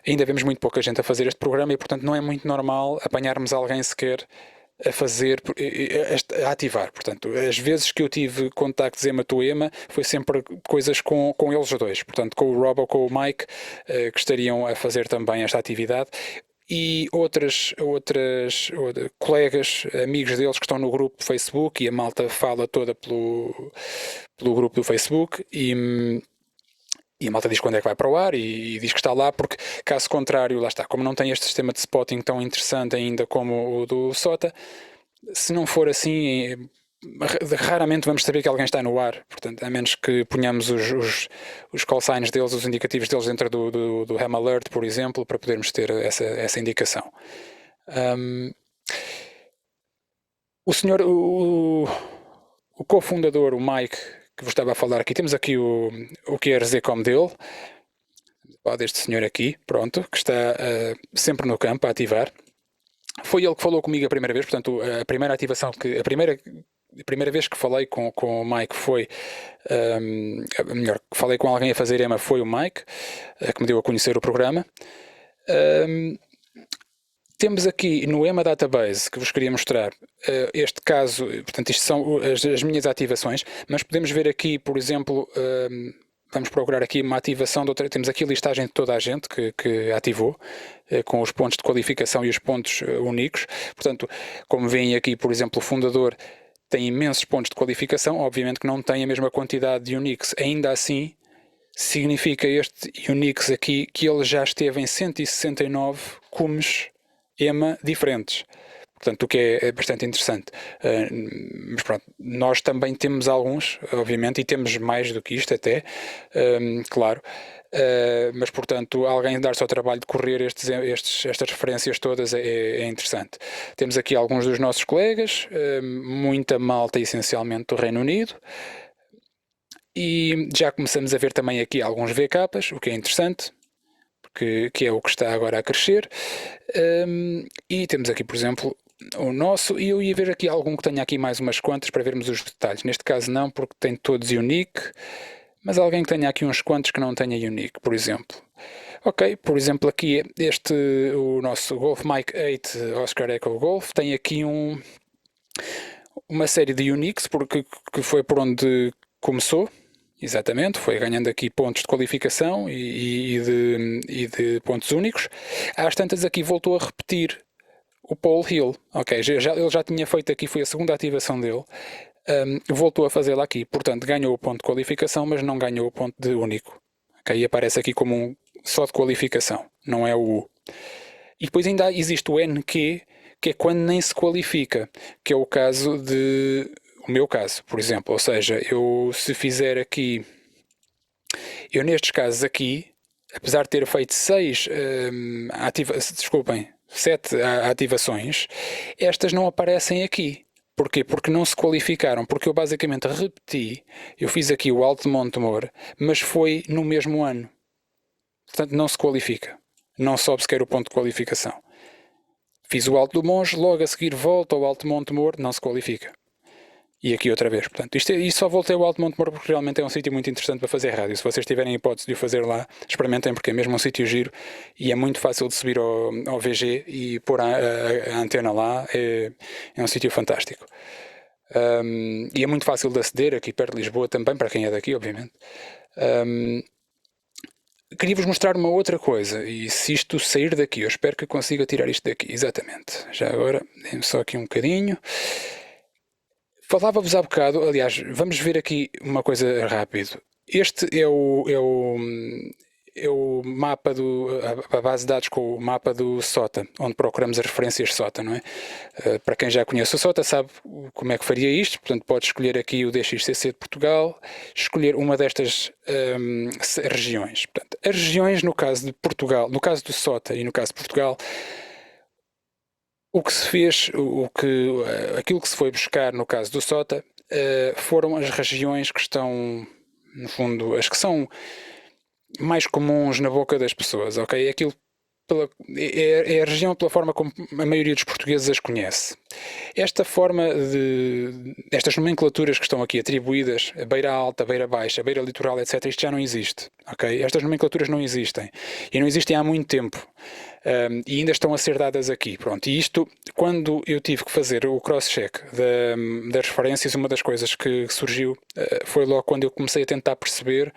ainda vemos muito pouca gente a fazer este programa e, portanto, não é muito normal apanharmos alguém sequer a ativar. Portanto, as vezes que eu tive contactos EMA to EMA foi sempre coisas com eles dois, portanto, com o Rob ou com o Mike, que estariam a fazer também esta atividade. E outras colegas, amigos deles que estão no grupo do Facebook, e a malta fala toda pelo grupo do Facebook, e a malta diz quando é que vai para o ar e diz que está lá, porque caso contrário, lá está, como não tem este sistema de spotting tão interessante ainda como o do Sota, se não for assim, raramente vamos saber que alguém está no ar. Portanto, a menos que ponhamos os call signs deles, os indicativos deles dentro do Ham Alert, por exemplo, para podermos ter essa indicação. O senhor, o cofundador, o Mike, que vos estava a falar aqui, temos aqui o QRZ-com dele, deste senhor aqui, pronto, que está sempre no campo a ativar. Foi ele que falou comigo a primeira vez, portanto, a primeira ativação, a primeira vez que falei com o Mike foi, melhor, que falei com alguém a fazer EMA foi o Mike, que me deu a conhecer o programa. Temos aqui no EMA Database, que vos queria mostrar, este caso, portanto, isto são as minhas ativações, mas podemos ver aqui, por exemplo, vamos procurar aqui uma ativação de outra. Temos aqui a listagem de toda a gente que ativou, com os pontos de qualificação e os pontos únicos. Portanto, como veem aqui, por exemplo, o fundador tem imensos pontos de qualificação, obviamente que não tem a mesma quantidade de Unix. Ainda assim, significa este Unix aqui que ele já esteve em 169 cumes EMA diferentes. Portanto, o que é bastante interessante. Mas pronto, nós também temos alguns, obviamente, e temos mais do que isto até, claro. Mas, portanto, alguém dar-se ao trabalho de correr estas referências todas é interessante. Temos aqui alguns dos nossos colegas, muita malta essencialmente do Reino Unido, e já começamos a ver também aqui alguns VKs, o que é interessante, que é o que está agora a crescer. E temos aqui, por exemplo, o nosso, e eu ia ver aqui algum que tenha aqui mais umas quantas para vermos os detalhes. Neste caso não, porque tem todos unique, mas alguém que tenha aqui uns quantos que não tenha unique, por exemplo. Ok, por exemplo aqui o nosso Golf Mike 8 Oscar Echo Golf tem aqui uma série de uniques, que foi por onde começou. Exatamente, foi ganhando aqui pontos de qualificação e de pontos únicos. Às tantas aqui voltou a repetir o Paul Hill. Ok, ele já tinha feito aqui, foi a segunda ativação dele. Voltou a fazê-la aqui, portanto ganhou o ponto de qualificação, mas não ganhou o ponto de único. Ok, e aparece aqui como só de qualificação, não é o U. E depois ainda existe o NQ, que é quando nem se qualifica, que é o caso o meu caso, por exemplo. Ou seja, eu se fizer aqui, eu nestes casos aqui, apesar de ter feito 7 ativações, estas não aparecem aqui. Porquê? Porque não se qualificaram, porque eu basicamente repeti, eu fiz aqui o Alto de Montemor, mas foi no mesmo ano. Portanto, não se qualifica. Não sobe sequer o ponto de qualificação. Fiz o Alto do Monge, logo a seguir volto ao Alto de Montemor, não se qualifica. E aqui outra vez, portanto, isto só voltei ao Alto de Montemor porque realmente é um sítio muito interessante para fazer rádio. Se vocês tiverem a hipótese de o fazer lá, experimentem, porque é mesmo um sítio giro e é muito fácil de subir ao VG e pôr a antena lá, é um sítio fantástico. E é muito fácil de aceder, aqui perto de Lisboa também, para quem é daqui, obviamente. Queria-vos mostrar uma outra coisa, e se isto sair daqui, eu espero que consiga tirar isto daqui, exatamente. Já agora, dê-me só aqui um bocadinho. Falava-vos há bocado, aliás, vamos ver aqui uma coisa rápido. Este é o mapa a base de dados com o mapa do SOTA, onde procuramos as referências SOTA, não é? Para quem já conhece o SOTA sabe como é que faria isto, portanto pode escolher aqui o DXCC de Portugal, escolher uma destas regiões. Portanto, as regiões no caso de Portugal, no caso do SOTA e no caso de Portugal, o que se fez, aquilo que se foi buscar no caso do SOTA, foram as regiões que estão, no fundo, as que são mais comuns na boca das pessoas, ok? Aquilo é a região pela forma como a maioria dos portugueses as conhece. Estas nomenclaturas que estão aqui atribuídas, a beira alta, beira baixa, beira litoral, etc., isto já não existe, ok? Estas nomenclaturas não existem. E não existem há muito tempo. E ainda estão a ser dadas aqui, pronto. E isto, quando eu tive que fazer o cross-check das referências, uma das coisas que surgiu foi logo quando eu comecei a tentar perceber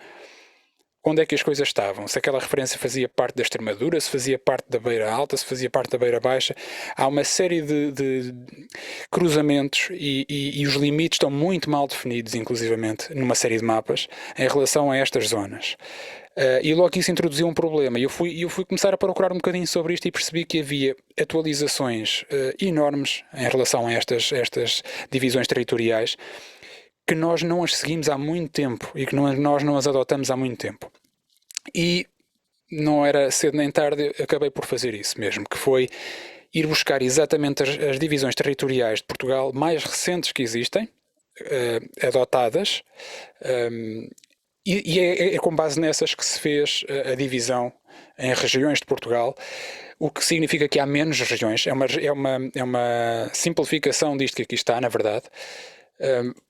onde é que as coisas estavam, se aquela referência fazia parte da Extremadura, se fazia parte da beira alta, se fazia parte da beira baixa. Há uma série de cruzamentos e os limites estão muito mal definidos, inclusivamente, numa série de mapas, em relação a estas zonas. E logo isso introduziu um problema. Eu fui começar a procurar um bocadinho sobre isto e percebi que havia atualizações enormes em relação a estas divisões territoriais, que nós não as seguimos há muito tempo e que nós não as adotamos há muito tempo. E não era cedo nem tarde, acabei por fazer isso mesmo, que foi ir buscar exatamente as divisões territoriais de Portugal mais recentes que existem, adotadas, e é com base nessas que se fez a divisão em regiões de Portugal, o que significa que há menos regiões. É uma simplificação disto que aqui está, na verdade.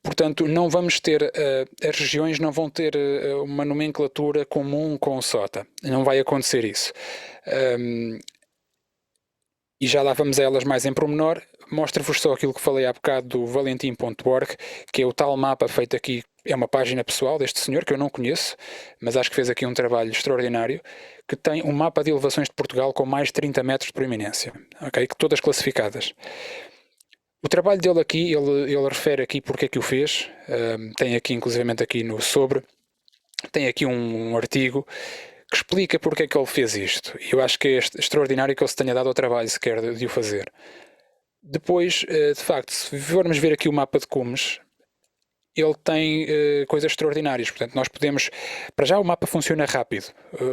Portanto, não vamos ter, as regiões não vão ter uma nomenclatura comum com o SOTA. Não vai acontecer isso. E já lá vamos a elas mais em pormenor. Mostro-vos só aquilo que falei há bocado do valentim.org, que é o tal mapa feito aqui. É uma página pessoal deste senhor, que eu não conheço, mas acho que fez aqui um trabalho extraordinário, que tem um mapa de elevações de Portugal com mais de 30 metros de proeminência, okay? Todas classificadas. O trabalho dele aqui, ele refere aqui porque é que o fez, tem aqui inclusivamente aqui no sobre, tem aqui um artigo que explica porque é que ele fez isto. E eu acho que é extraordinário que ele se tenha dado ao trabalho sequer de o fazer. Depois, de facto, se formos ver aqui o mapa de cumes, ele tem coisas extraordinárias. Portanto, nós podemos. Para já, o mapa funciona rápido,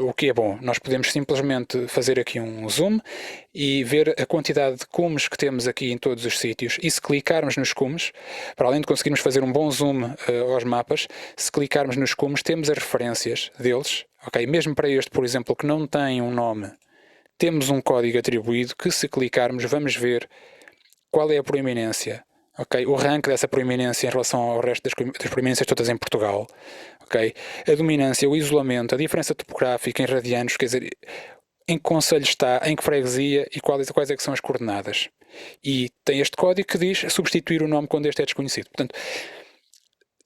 o que é bom. Nós podemos simplesmente fazer aqui um zoom e ver a quantidade de cumes que temos aqui em todos os sítios. E se clicarmos nos cumes, para além de conseguirmos fazer um bom zoom aos mapas, se clicarmos nos cumes, temos as referências deles. Ok? Mesmo para este, por exemplo, que não tem um nome, temos um código atribuído que, se clicarmos, vamos ver qual é a proeminência. Okay? O rank dessa proeminência em relação ao resto das proeminências todas em Portugal. Okay? A dominância, o isolamento, a diferença topográfica em radianos, quer dizer, em que concelho está, em que freguesia e quais é que são as coordenadas. E tem este código que diz substituir o nome quando este é desconhecido. Portanto,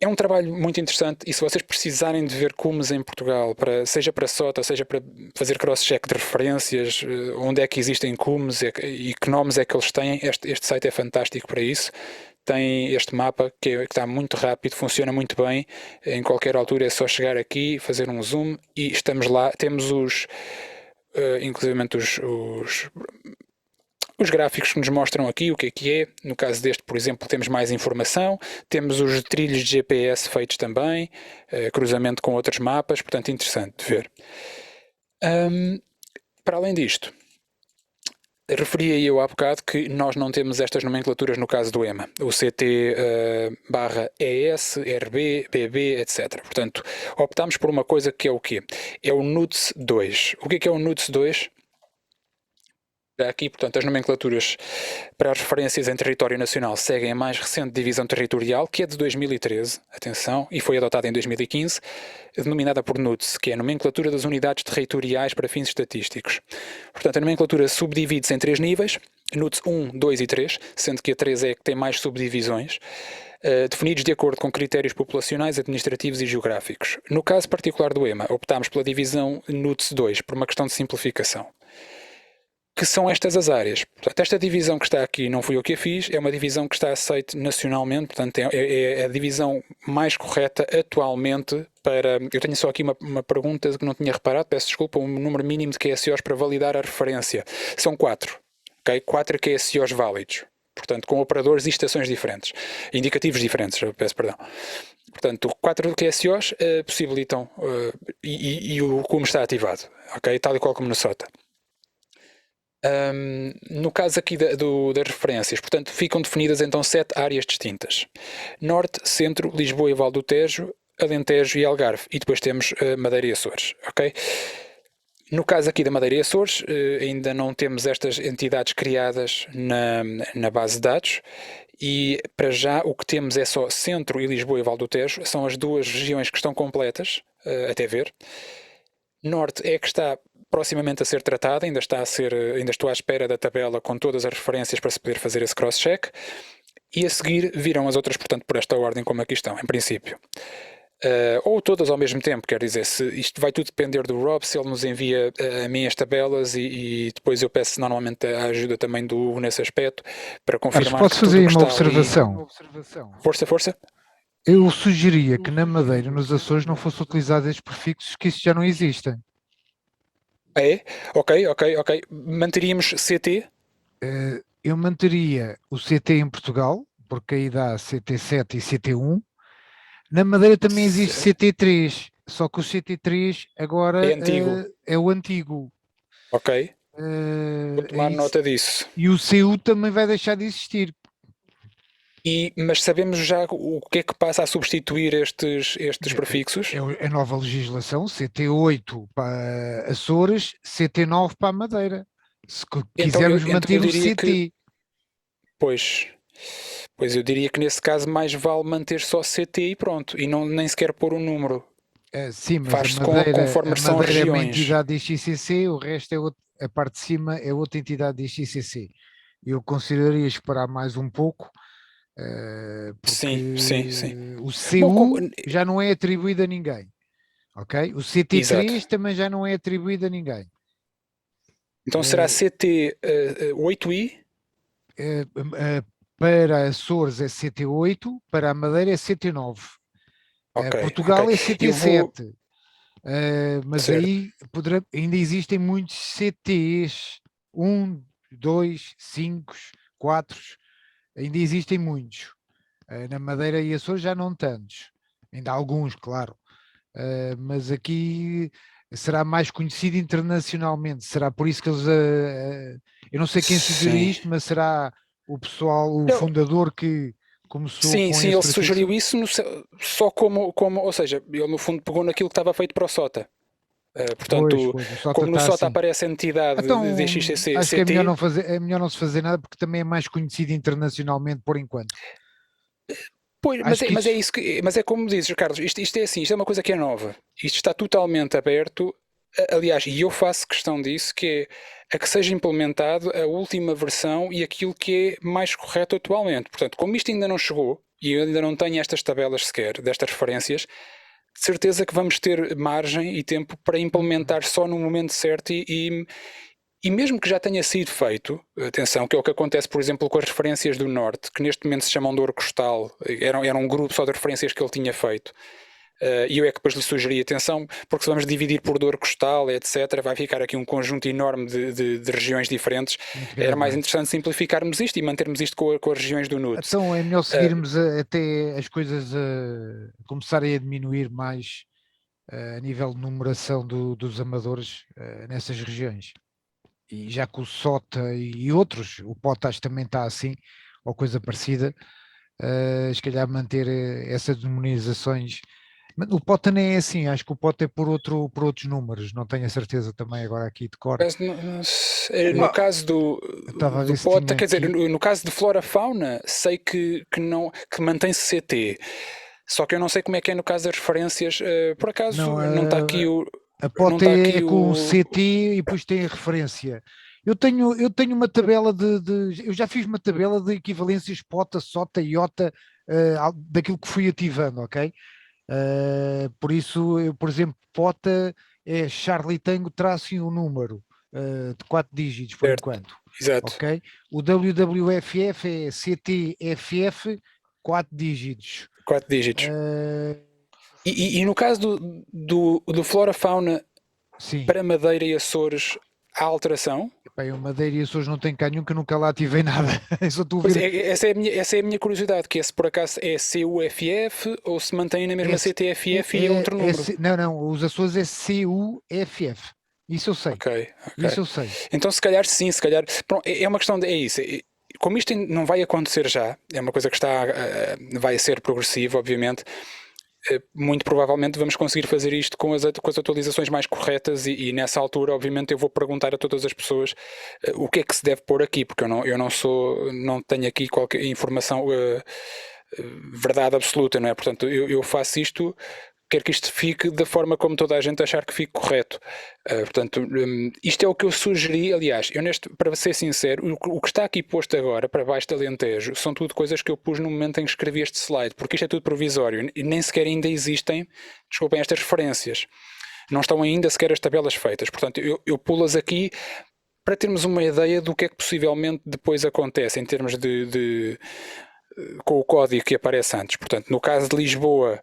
é um trabalho muito interessante e se vocês precisarem de ver cumes em Portugal, seja para SOTA, seja para fazer cross-check de referências, onde é que existem cumes e que nomes é que eles têm, este site é fantástico para isso. Tem este mapa que está muito rápido, funciona muito bem, em qualquer altura é só chegar aqui, fazer um zoom e estamos lá, temos inclusivamente os gráficos que nos mostram aqui o que é. No caso deste, por exemplo, temos mais informação. Temos os trilhos de GPS feitos também, cruzamento com outros mapas, portanto interessante de ver. Para além disto, referia eu há bocado que nós não temos estas nomenclaturas no caso do EMA. O CT /ES, RB, BB, etc. Portanto, optámos por uma coisa que é o quê? É o NUTS 2. O que é o NUTS 2? Aqui, portanto, as nomenclaturas para as referências em território nacional seguem a mais recente divisão territorial, que é de 2013, atenção, e foi adotada em 2015, denominada por NUTS, que é a nomenclatura das unidades territoriais para fins estatísticos. Portanto, a nomenclatura subdivide-se em 3 níveis, NUTS 1, 2 e 3, sendo que a 3 é a que tem mais subdivisões, definidos de acordo com critérios populacionais, administrativos e geográficos. No caso particular do EMA, optámos pela divisão NUTS 2, por uma questão de simplificação. Que são estas as áreas. Portanto, esta divisão que está aqui, não fui eu que a fiz, é uma divisão que está aceita nacionalmente, portanto é a divisão mais correta atualmente para... Eu tenho só aqui uma pergunta que não tinha reparado, peço desculpa, um número mínimo de QSOs para validar a referência. São 4, ok? 4 QSOs válidos, portanto com operadores e estações diferentes, indicativos diferentes, peço perdão. Portanto, 4 QSOs possibilitam, e o como está ativado, ok? Tal e qual como no SOTA. No caso aqui das referências, portanto, ficam definidas então 7 áreas distintas: Norte, Centro, Lisboa e Val do Tejo, Alentejo e Algarve, e depois temos Madeira e Açores, ok? No caso aqui da Madeira e Açores, ainda não temos estas entidades criadas na base de dados, e para já o que temos é só Centro e Lisboa e Val do Tejo, são as 2 regiões que estão completas, até ver. Norte é que está proximamente a ser tratada, ainda estou à espera da tabela com todas as referências para se poder fazer esse cross-check, e a seguir virão as outras, portanto, por esta ordem como aqui estão, em princípio. Ou todas ao mesmo tempo, quer dizer, isto vai tudo depender do Rob, se ele nos envia a mim as tabelas e depois eu peço normalmente a ajuda também do Hugo nesse aspecto, para confirmar posso que tudo fazer o que uma está observação? ali... Força. Eu sugeria que na Madeira, nos Açores, não fosse utilizado estes prefixos, que isso já não existem. É? Ok. Manteríamos CT? Eu manteria o CT em Portugal, porque aí dá CT7 e CT1. Na Madeira também existe CT3, só que o CT3 agora É antigo. é o antigo. Ok. Vou tomar nota disso. E o CU também vai deixar de existir. Mas sabemos já o que é que passa a substituir estes prefixos? É a nova legislação, CT8 para Açores, CT9 para a Madeira. Se quisermos manter o CT. Pois eu diria que nesse caso mais vale manter só CT e pronto, e nem sequer pôr um número. Sim, mas faz-se conforme são as regiões. É uma entidade XCC, o resto a parte de cima é outra entidade XCC. Eu consideraria esperar mais um pouco, porque sim. o CU já não é atribuído a ninguém. Ok? O CT3 Exato. também já não é atribuído a ninguém. Então será CT 8i? para Açores é CT8, para a Madeira é CT9. Ok, ok. Portugal é Eu vou. CT7. Mas Certo. aí ainda existem muitos CTs, 1, 2, 5, 4, ainda existem muitos. Na Madeira e Açores já não tantos, ainda há alguns, claro. Mas aqui será mais conhecido internacionalmente, será por isso que eles, eu não sei quem sugeriu Sim. isto, mas será o pessoal, o Não, fundador que começou sim, com sim, esse ele sugeriu prefixo? isso só ou seja, ele no fundo pegou naquilo que estava feito para o SOTA. Pois, Portanto, pois, o SOTA como no está SOTA assim. aparece a entidade de Então, DXCC, acho que é melhor CT, não fazer, é melhor não se fazer nada porque também é mais conhecido internacionalmente por enquanto. pois, Acho que mas é isso, isso mas é como dizes, Carlos, isto é assim, isto é uma coisa que é nova. Isto está totalmente aberto. Aliás, e eu faço questão disso, que é a que seja implementado a última versão e aquilo que é mais correto atualmente. Portanto, como isto ainda não chegou e eu ainda não tenho estas tabelas sequer, destas referências, de certeza que vamos ter margem e tempo para implementar só no momento certo e mesmo que já tenha sido feito, atenção, que é o que acontece, por exemplo, com as referências do Norte, que neste momento se chamam de Ouro Costal, era um grupo só de referências que ele tinha feito. E eu é que depois lhe sugeri atenção, porque se vamos dividir por dor costal, etc., vai ficar aqui um conjunto enorme de regiões diferentes. muito Era mais grande. interessante simplificarmos isto e mantermos isto com as regiões do NUTS. Então é melhor Uh, seguirmos até as coisas começarem a diminuir mais a nível de numeração dos amadores nessas regiões. E já que o SOTA e outros, o Potash também está assim, ou coisa parecida, se calhar manter essas demonizações. Mas o POTA nem é assim, acho que o POTA é por outros números, não tenho a certeza também agora aqui de cor. mas no Eh, caso eu estava a ver do se tinha POTA, quer dizer, aqui. no caso de flora-fauna, sei que, não, que mantém-se CT. Só que eu não sei como é que é no caso das referências. Por acaso, Não, não está aqui o. a Não POTA está é aqui com o. CT e depois tem a referência. Eu tenho uma tabela eu já fiz uma tabela de equivalências POTA, SOTA, IOTA, daquilo que fui ativando, ok? Por isso, por exemplo, POTA é Charlie Tango traço e um número de 4 dígitos por Certo, enquanto, exato, ok? O WWFF é CTFF 4 dígitos. 4 dígitos. Uh, E no caso do flora-fauna sim, para Madeira e Açores, há alteração? epá, eu Madeira e Açores não tenho cá nenhum que eu nunca lá ativei nada. Eu só estou a Pois ver essa é a minha curiosidade, que é se por acaso é CUFF ou se mantém na mesma esse, CTFF e é outro número. não, não, os Açores é CUFF. Isso eu sei, Ok, ok. isso eu sei. Então se calhar sim, se calhar. Pronto, é uma questão de. É isso. Como isto não vai acontecer já, é uma coisa que vai ser progressiva, obviamente. Muito provavelmente vamos conseguir fazer isto com as atualizações mais corretas e nessa altura, obviamente, eu vou perguntar a todas as pessoas o que é que se deve pôr aqui, porque não tenho aqui qualquer informação, verdade absoluta, não é? Portanto, eu faço isto, quero que isto fique da forma como toda a gente achar que fique correto. Portanto, isto é o que eu sugeri. Aliás, para ser sincero, o que está aqui posto agora, para baixo de Alentejo, são tudo coisas que eu pus no momento em que escrevi este slide, porque isto é tudo provisório e nem sequer ainda existem, desculpem, estas referências. Não estão ainda sequer as tabelas feitas. Portanto, eu pulo-as aqui para termos uma ideia do que é que possivelmente depois acontece em termos com o código que aparece antes. Portanto, no caso de Lisboa,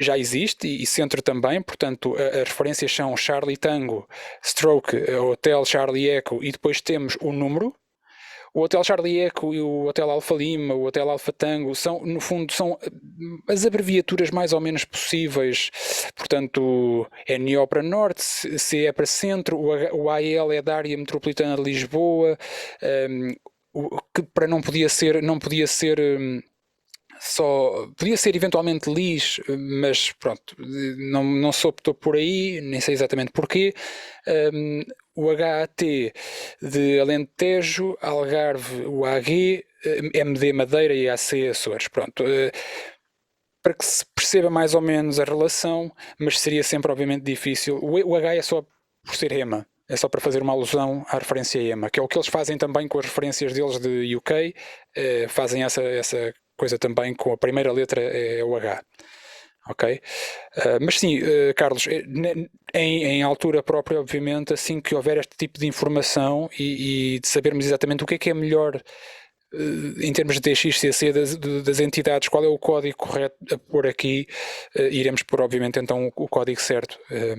já existe e centro também, portanto as referências são Charlie Tango, Stroke, Hotel Charlie Echo e depois temos o número. O Hotel Charlie Echo e o Hotel Alfa Lima, o Hotel Alfa Tango, no fundo, são as abreviaturas mais ou menos possíveis. Portanto, é NO para Norte, C é para Centro, o AL é da Área Metropolitana de Lisboa, que para não podia ser só podia ser eventualmente Lis, mas pronto, não se optou por aí, nem sei exatamente porquê. O HAT de Alentejo, Algarve, o AG, MD Madeira e AC Açores. Pronto, para que se perceba mais ou menos a relação, mas seria sempre obviamente difícil. O H é só por ser EMA. É só para fazer uma alusão à referência EMA, que é o que eles fazem também com as referências deles de UK, fazem essa coisa também com a primeira letra, é o H. Ok? Mas sim, Carlos, em altura própria, obviamente, assim que houver este tipo de informação e de sabermos exatamente o que é melhor em termos de DXCC das entidades, qual é o código correto a pôr aqui, iremos pôr obviamente então o código certo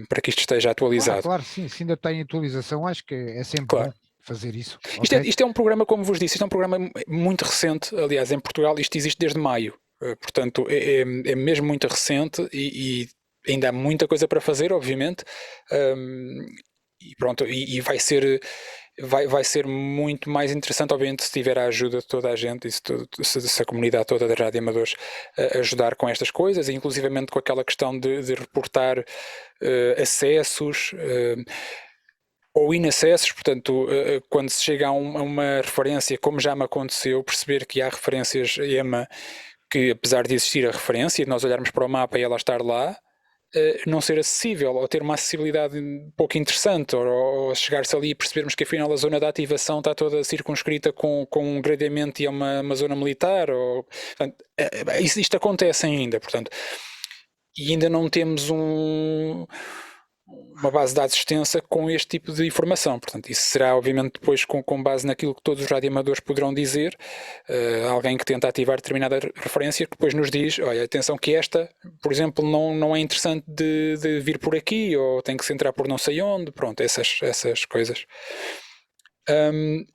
para que isto esteja atualizado. Claro, sim, se ainda tem atualização, acho que é sempre Claro. bom fazer isso. Isto é um programa, como vos disse, isto é um programa muito recente, aliás, em Portugal isto existe desde maio, portanto é mesmo muito recente e ainda há muita coisa para fazer, obviamente, e pronto, e vai ser muito mais interessante, obviamente, se tiver a ajuda de toda a gente e se a comunidade toda da Rádio Amadores ajudar com estas coisas, e inclusivamente com aquela questão de reportar acessos ou inacessos, portanto, quando se chega a uma referência, como já me aconteceu, perceber que há referências EMA que, apesar de existir a referência, nós olharmos para o mapa e ela estar lá, não ser acessível, ou ter uma acessibilidade pouco interessante, ou chegar-se ali e percebermos que afinal a zona da ativação está toda circunscrita com um gradeamento e é uma zona militar, portanto, isto acontece ainda, portanto, e ainda não temos uma base de dados extensa com este tipo de informação, portanto isso será obviamente depois com base naquilo que todos os radioamadores poderão dizer, alguém que tenta ativar determinada referência que depois nos diz, olha, atenção que esta, por exemplo, não é interessante de vir por aqui, ou tem que se entrar por não sei onde, pronto, essas coisas.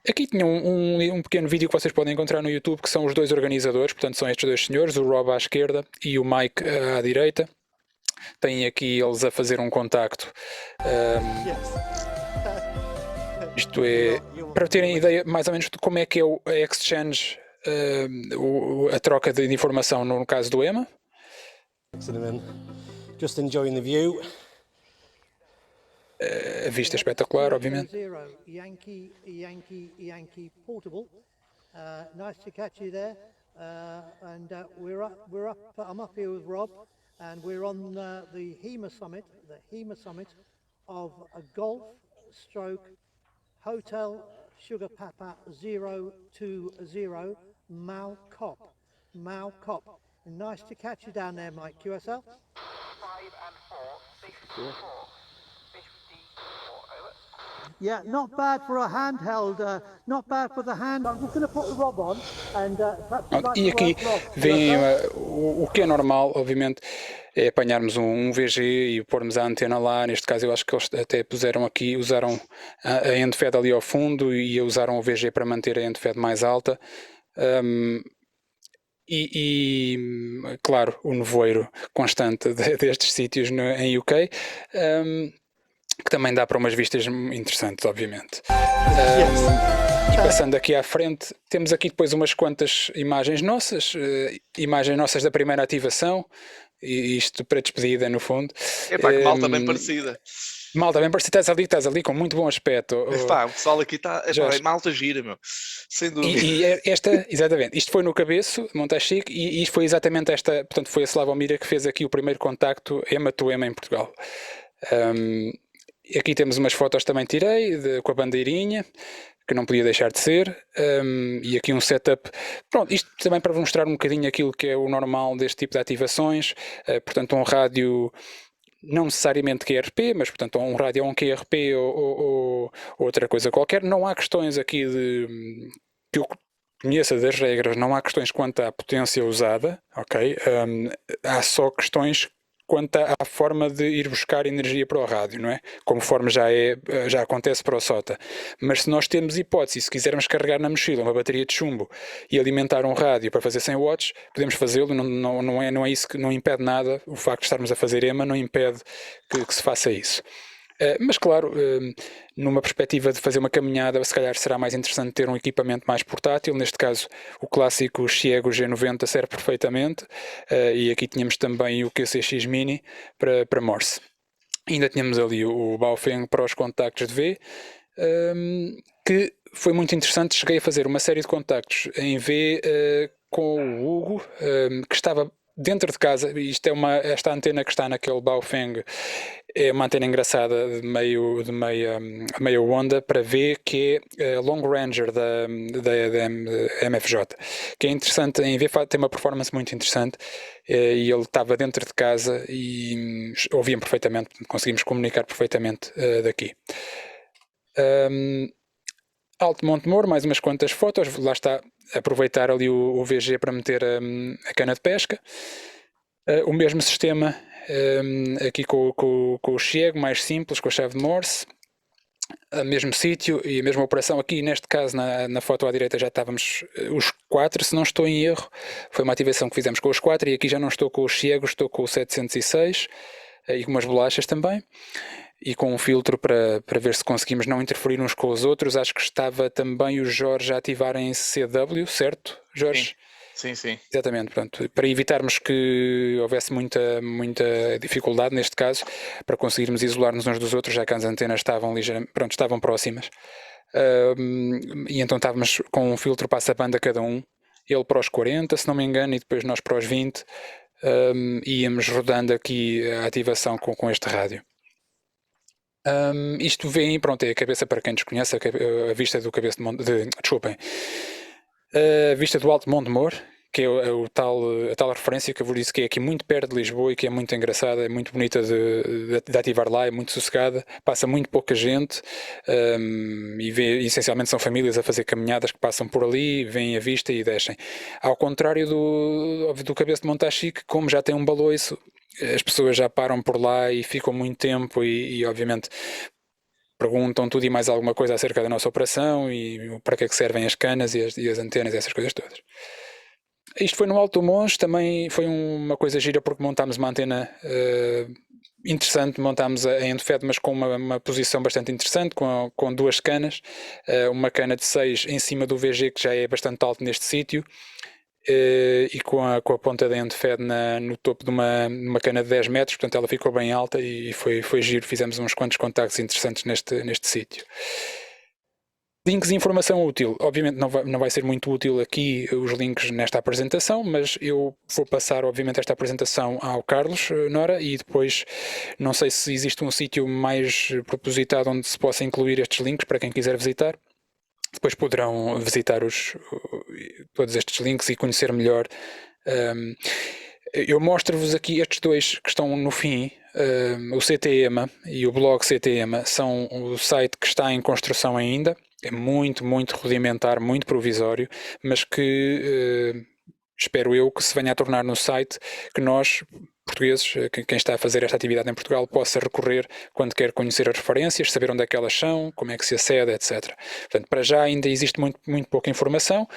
Aqui tinha um pequeno vídeo que vocês podem encontrar no YouTube, que são os dois organizadores, portanto são estes dois senhores, o Rob à esquerda e o Mike à direita. Têm aqui eles a fazer um contacto. Isto é, para terem ideia mais ou menos de como é que é a exchange, a troca de informação no caso do EMA. Just enjoying the view. A vista é espetacular, obviamente. Yankee Portable. Nice to catch you there. And we're up. I'm up here with Rob, and we're on the HEMA summit of a Golf Stroke Hotel Sugar Papa 020 Mal Cop. Nice to catch you down there, Mike. QSL. 5 and 4, 54. Yeah, not bad for a handheld. Not bad for the hand. I'm just going to put the Rob on and e aqui vem o que é normal, obviamente, é apanharmos um VG e pormos a antena lá. Neste caso eu acho que eles até usaram a end-fed ali ao fundo e usaram o VG para manter a end-fed mais alta. Claro, o nevoeiro constante destes sítios em UK, que também dá para umas vistas interessantes, obviamente. E passando aqui à frente, temos aqui depois umas quantas imagens nossas da primeira ativação, e isto para despedida no fundo. Epá, que malta bem parecida. Malta bem parecida, estás ali com muito bom aspecto. Epá, o pessoal aqui está, é malta gira, meu, sem dúvida. Exatamente, isto foi no Cabeço, Montachique, e isto foi exatamente portanto foi a Slavomira que fez aqui o primeiro contacto EMA to EMA em Portugal. Aqui temos umas fotos que também tirei, com a bandeirinha, que não podia deixar de ser, e aqui um setup, pronto, isto também para mostrar um bocadinho aquilo que é o normal deste tipo de ativações, portanto um rádio, não necessariamente QRP, mas portanto um rádio ou um QRP ou outra coisa qualquer, não há questões aqui que eu conheça das regras, não há questões quanto à potência usada, ok? Há só questões quanto à forma de ir buscar energia para o rádio, não é? Conforme já acontece para o SOTA. Mas se nós temos hipótese, se quisermos carregar na mochila uma bateria de chumbo e alimentar um rádio para fazer 100 watts, podemos fazê-lo, não é isso que não impede nada, o facto de estarmos a fazer EMA não impede que se faça isso. Mas claro, numa perspectiva de fazer uma caminhada, se calhar será mais interessante ter um equipamento mais portátil. Neste caso o clássico Xiego G90 serve perfeitamente, e aqui tínhamos também o QCX Mini para Morse. Ainda tínhamos ali o Baofeng para os contactos de V, que foi muito interessante. Cheguei a fazer uma série de contactos em V com o Hugo, que estava dentro de casa. Esta antena que está naquele Baofeng é uma antena engraçada de meia onda para ver, que é Long Ranger da MFJ, que é interessante em ver, tem uma performance muito interessante, e ele estava dentro de casa e ouvia-me perfeitamente, conseguimos comunicar perfeitamente daqui. Alto Montemor, mais umas quantas fotos, lá está, aproveitar ali o VG para meter a cana de pesca. O mesmo sistema aqui com o Chiego, mais simples, com a chave de Morse. O mesmo sítio e a mesma operação. Aqui neste caso na foto à direita já estávamos os 4, se não estou em erro, foi uma ativação que fizemos com os 4 e aqui já não estou com o Chiego, estou com o 706 e com umas bolachas também e com um filtro para ver se conseguimos não interferir uns com os outros. Acho que estava também o Jorge a ativar em CW, certo, Jorge? Sim. Exatamente, pronto, para evitarmos que houvesse muita dificuldade neste caso, para conseguirmos isolar-nos uns dos outros, já que as antenas estavam próximas. E então estávamos com um filtro passa-banda cada um, ele para os 40, se não me engano, e depois nós para os 20, íamos rodando aqui a ativação com este rádio. Isto vem, pronto, é a cabeça para quem desconhece, a vista do cabeça desculpem, a vista do Alto Montemor, que é a tal referência que eu vos disse que é aqui muito perto de Lisboa e que é muito engraçada, é muito bonita de ativar lá, é muito sossegada, passa muito pouca gente e essencialmente são famílias a fazer caminhadas que passam por ali, veem a vista e descem. Ao contrário do cabeça de Montachique, como já tem um baloiço, as pessoas já param por lá e ficam muito tempo e obviamente perguntam tudo e mais alguma coisa acerca da nossa operação e para que é que servem as canas e as antenas e essas coisas todas. Isto foi no Alto do Monge, também foi uma coisa gira porque montámos uma antena interessante, montámos a end-fed mas com uma posição bastante interessante, com 2 canas, uma cana de 6 em cima do VG que já é bastante alto neste sítio e com a ponta da end-fed no topo de uma cana de 10 metros, portanto ela ficou bem alta e foi giro, fizemos uns quantos contactos interessantes neste sítio. Links de informação útil, obviamente não vai ser muito útil aqui os links nesta apresentação, mas eu vou passar obviamente esta apresentação ao Carlos Nora e depois não sei se existe um sítio mais propositado onde se possa incluir estes links para quem quiser visitar. Depois poderão visitar todos estes links e conhecer melhor. Eu mostro-vos aqui estes 2 que estão no fim, o CTEMA e o blog CTEMA são o site que está em construção ainda. É muito rudimentar, muito provisório, mas que espero eu que se venha a tornar no site que nós, portugueses, quem está a fazer esta atividade em Portugal, possa recorrer quando quer conhecer as referências, saber onde é que elas são, como é que se acede, etc. Portanto, para já ainda existe muito pouca informação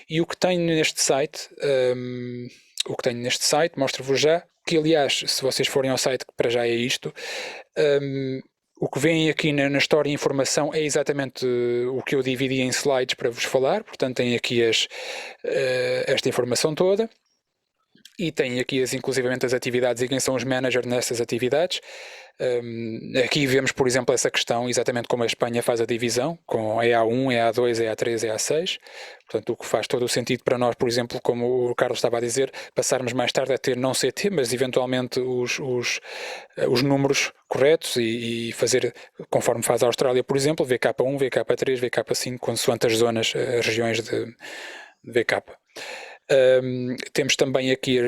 e o que tenho neste site, mostro-vos já, que aliás, se vocês forem ao site, que para já é isto, o que vem aqui na história e informação é exatamente o que eu dividi em slides para vos falar, portanto tem aqui esta informação toda e tem aqui inclusivamente as atividades e quem são os managers nessas atividades. Aqui vemos, por exemplo, essa questão, exatamente como a Espanha faz a divisão, com EA1, EA2, EA3, EA6. Portanto, o que faz todo o sentido para nós, por exemplo, como o Carlos estava a dizer, passarmos mais tarde a ter não CT, mas eventualmente os números corretos e fazer, conforme faz a Austrália, por exemplo, VK1, VK3, VK5, consoante as zonas, as regiões de VK. Temos também aqui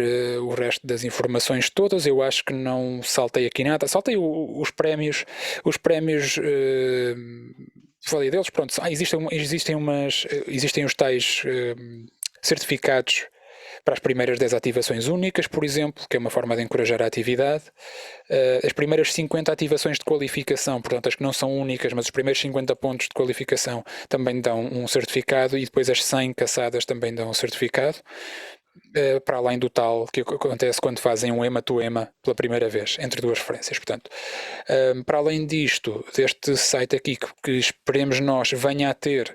o resto das informações todas. Eu acho que não saltei aqui nada, saltei os prémios falei deles, pronto. Existem os tais certificados para as primeiras 10 ativações únicas, por exemplo, que é uma forma de encorajar a atividade. As primeiras 50 ativações de qualificação, portanto as que não são únicas, mas os primeiros 50 pontos de qualificação também dão um certificado e depois as 100 caçadas também dão um certificado, para além do tal que acontece quando fazem um EMA to EMA pela primeira vez, entre 2 referências. Portanto, para além disto, deste site aqui que esperemos nós venha a ter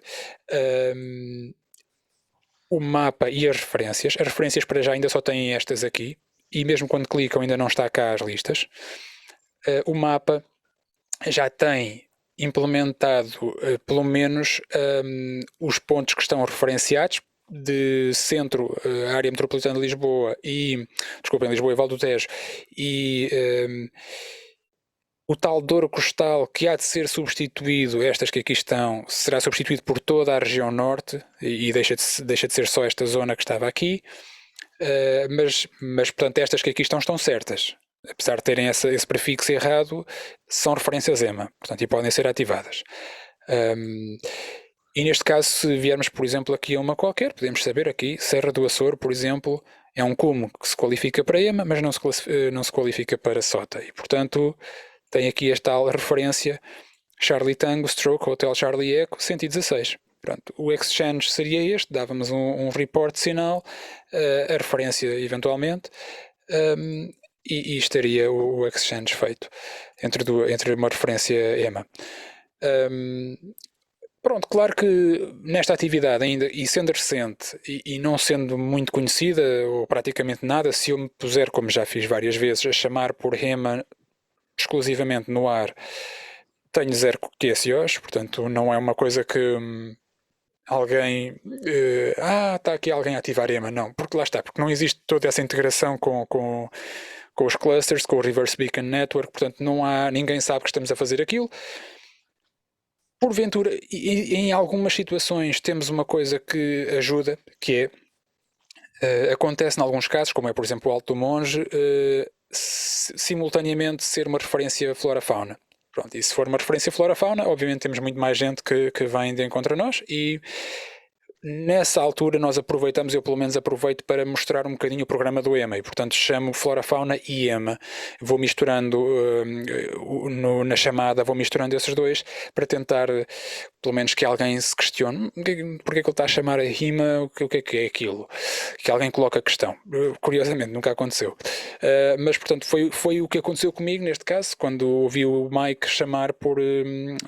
o mapa e as referências para já ainda só têm estas aqui e mesmo quando clicam ainda não está cá as listas. O mapa já tem implementado pelo menos os pontos que estão referenciados de centro, área metropolitana de Lisboa Lisboa e Val do Tejo e o tal Douro Costal que há de ser substituído, estas que aqui estão, será substituído por toda a região norte e deixa de ser só esta zona que estava aqui, mas portanto estas que aqui estão certas, apesar de terem esse prefixo errado, são referências EMA, portanto, e podem ser ativadas. E neste caso, se viermos, por exemplo, aqui a uma qualquer, podemos saber aqui, Serra do Açor, por exemplo, é um cume que se qualifica para EMA, mas não se qualifica para SOTA. E, portanto, tem aqui esta tal referência Charlie Tango, Stroke, Hotel Charlie Echo, 116. Pronto, o exchange seria este, dávamos um report sinal, a referência eventualmente, e estaria o exchange feito entre uma referência EMA. Pronto, claro que nesta atividade ainda, e sendo recente e não sendo muito conhecida ou praticamente nada, se eu me puser, como já fiz várias vezes, a chamar por EMA exclusivamente no ar, tenho zero QSOs, portanto não é uma coisa que alguém está aqui alguém a ativar EMA, não, porque lá está, porque não existe toda essa integração com os clusters, com o Reverse Beacon Network, portanto ninguém sabe que estamos a fazer aquilo. Porventura, em algumas situações temos uma coisa que ajuda, que acontece em alguns casos, como é por exemplo o Alto do Monge, simultaneamente ser uma referência flora-fauna. Pronto, e se for uma referência flora-fauna, obviamente temos muito mais gente que vem de encontro a nós, e nessa altura nós aproveitamos, eu pelo menos aproveito para mostrar um bocadinho o programa do EMA, e portanto chamo Flora-Fauna e EMA, vou misturando na chamada, vou misturando esses dois para tentar, pelo menos que alguém se questione, porque é que ele está a chamar a rima, o que é aquilo, que alguém coloca a questão. Curiosamente nunca aconteceu, mas portanto foi o que aconteceu comigo neste caso, quando ouvi o Mike chamar por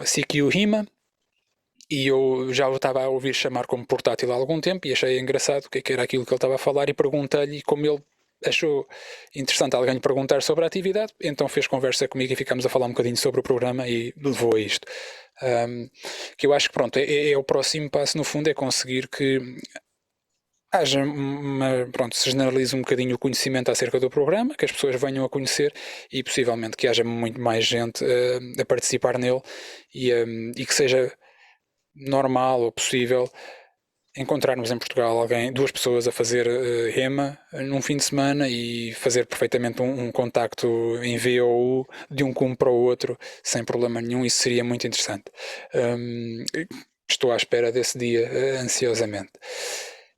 CQ rima. E eu já o estava a ouvir chamar como portátil há algum tempo e achei engraçado o que era aquilo que ele estava a falar, e perguntei-lhe, como ele achou interessante alguém lhe perguntar sobre a atividade, então fez conversa comigo e ficámos a falar um bocadinho sobre o programa e levou a isto. Que eu acho que pronto, é o próximo passo no fundo, é conseguir que haja se generalize um bocadinho o conhecimento acerca do programa, que as pessoas venham a conhecer e possivelmente que haja muito mais gente a participar nele e que seja normal ou possível encontrarmos em Portugal duas pessoas a fazer REMA num fim de semana e fazer perfeitamente um contacto em VOU de um cume para o outro sem problema nenhum. Isso seria muito interessante. Estou à espera desse dia ansiosamente.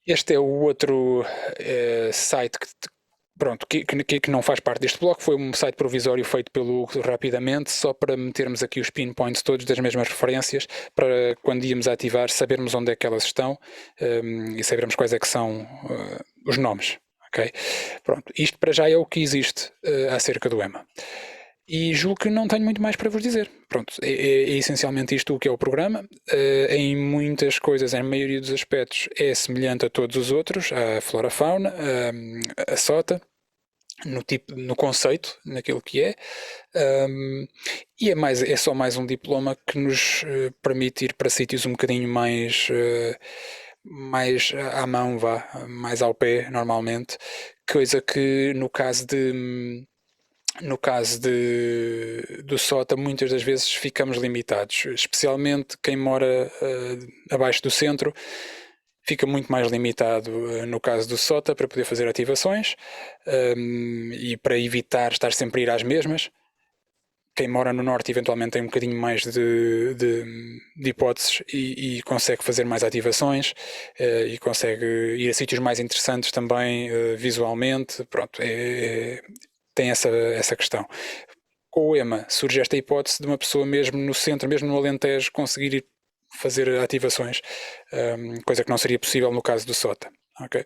Este é o outro site que não faz parte deste bloco, foi um site provisório feito pelo Hugo rapidamente, só para metermos aqui os pinpoints todos das mesmas referências, para quando íamos a ativar sabermos onde é que elas estão e sabermos quais é que são os nomes. Okay? Pronto, isto para já é o que existe acerca do EMA. E julgo que não tenho muito mais para vos dizer. Pronto, é essencialmente isto o que é o programa. Em muitas coisas, em maioria dos aspectos, é semelhante a todos os outros, a flora-fauna, a SOTA, no conceito, naquilo que é. E é só mais um diploma que nos permite ir para sítios um bocadinho mais à mão, mais ao pé, normalmente. Coisa que no caso do SOTA muitas das vezes ficamos limitados, especialmente quem mora abaixo do centro fica muito mais limitado no caso do SOTA para poder fazer ativações e para evitar estar sempre a ir às mesmas. Quem mora no norte eventualmente tem um bocadinho mais de hipóteses e consegue fazer mais ativações e consegue ir a sítios mais interessantes também visualmente. Pronto, tem essa questão. Com o EMA surge esta hipótese de uma pessoa mesmo no centro, mesmo no Alentejo, conseguir ir fazer ativações, coisa que não seria possível no caso do SOTA. Okay?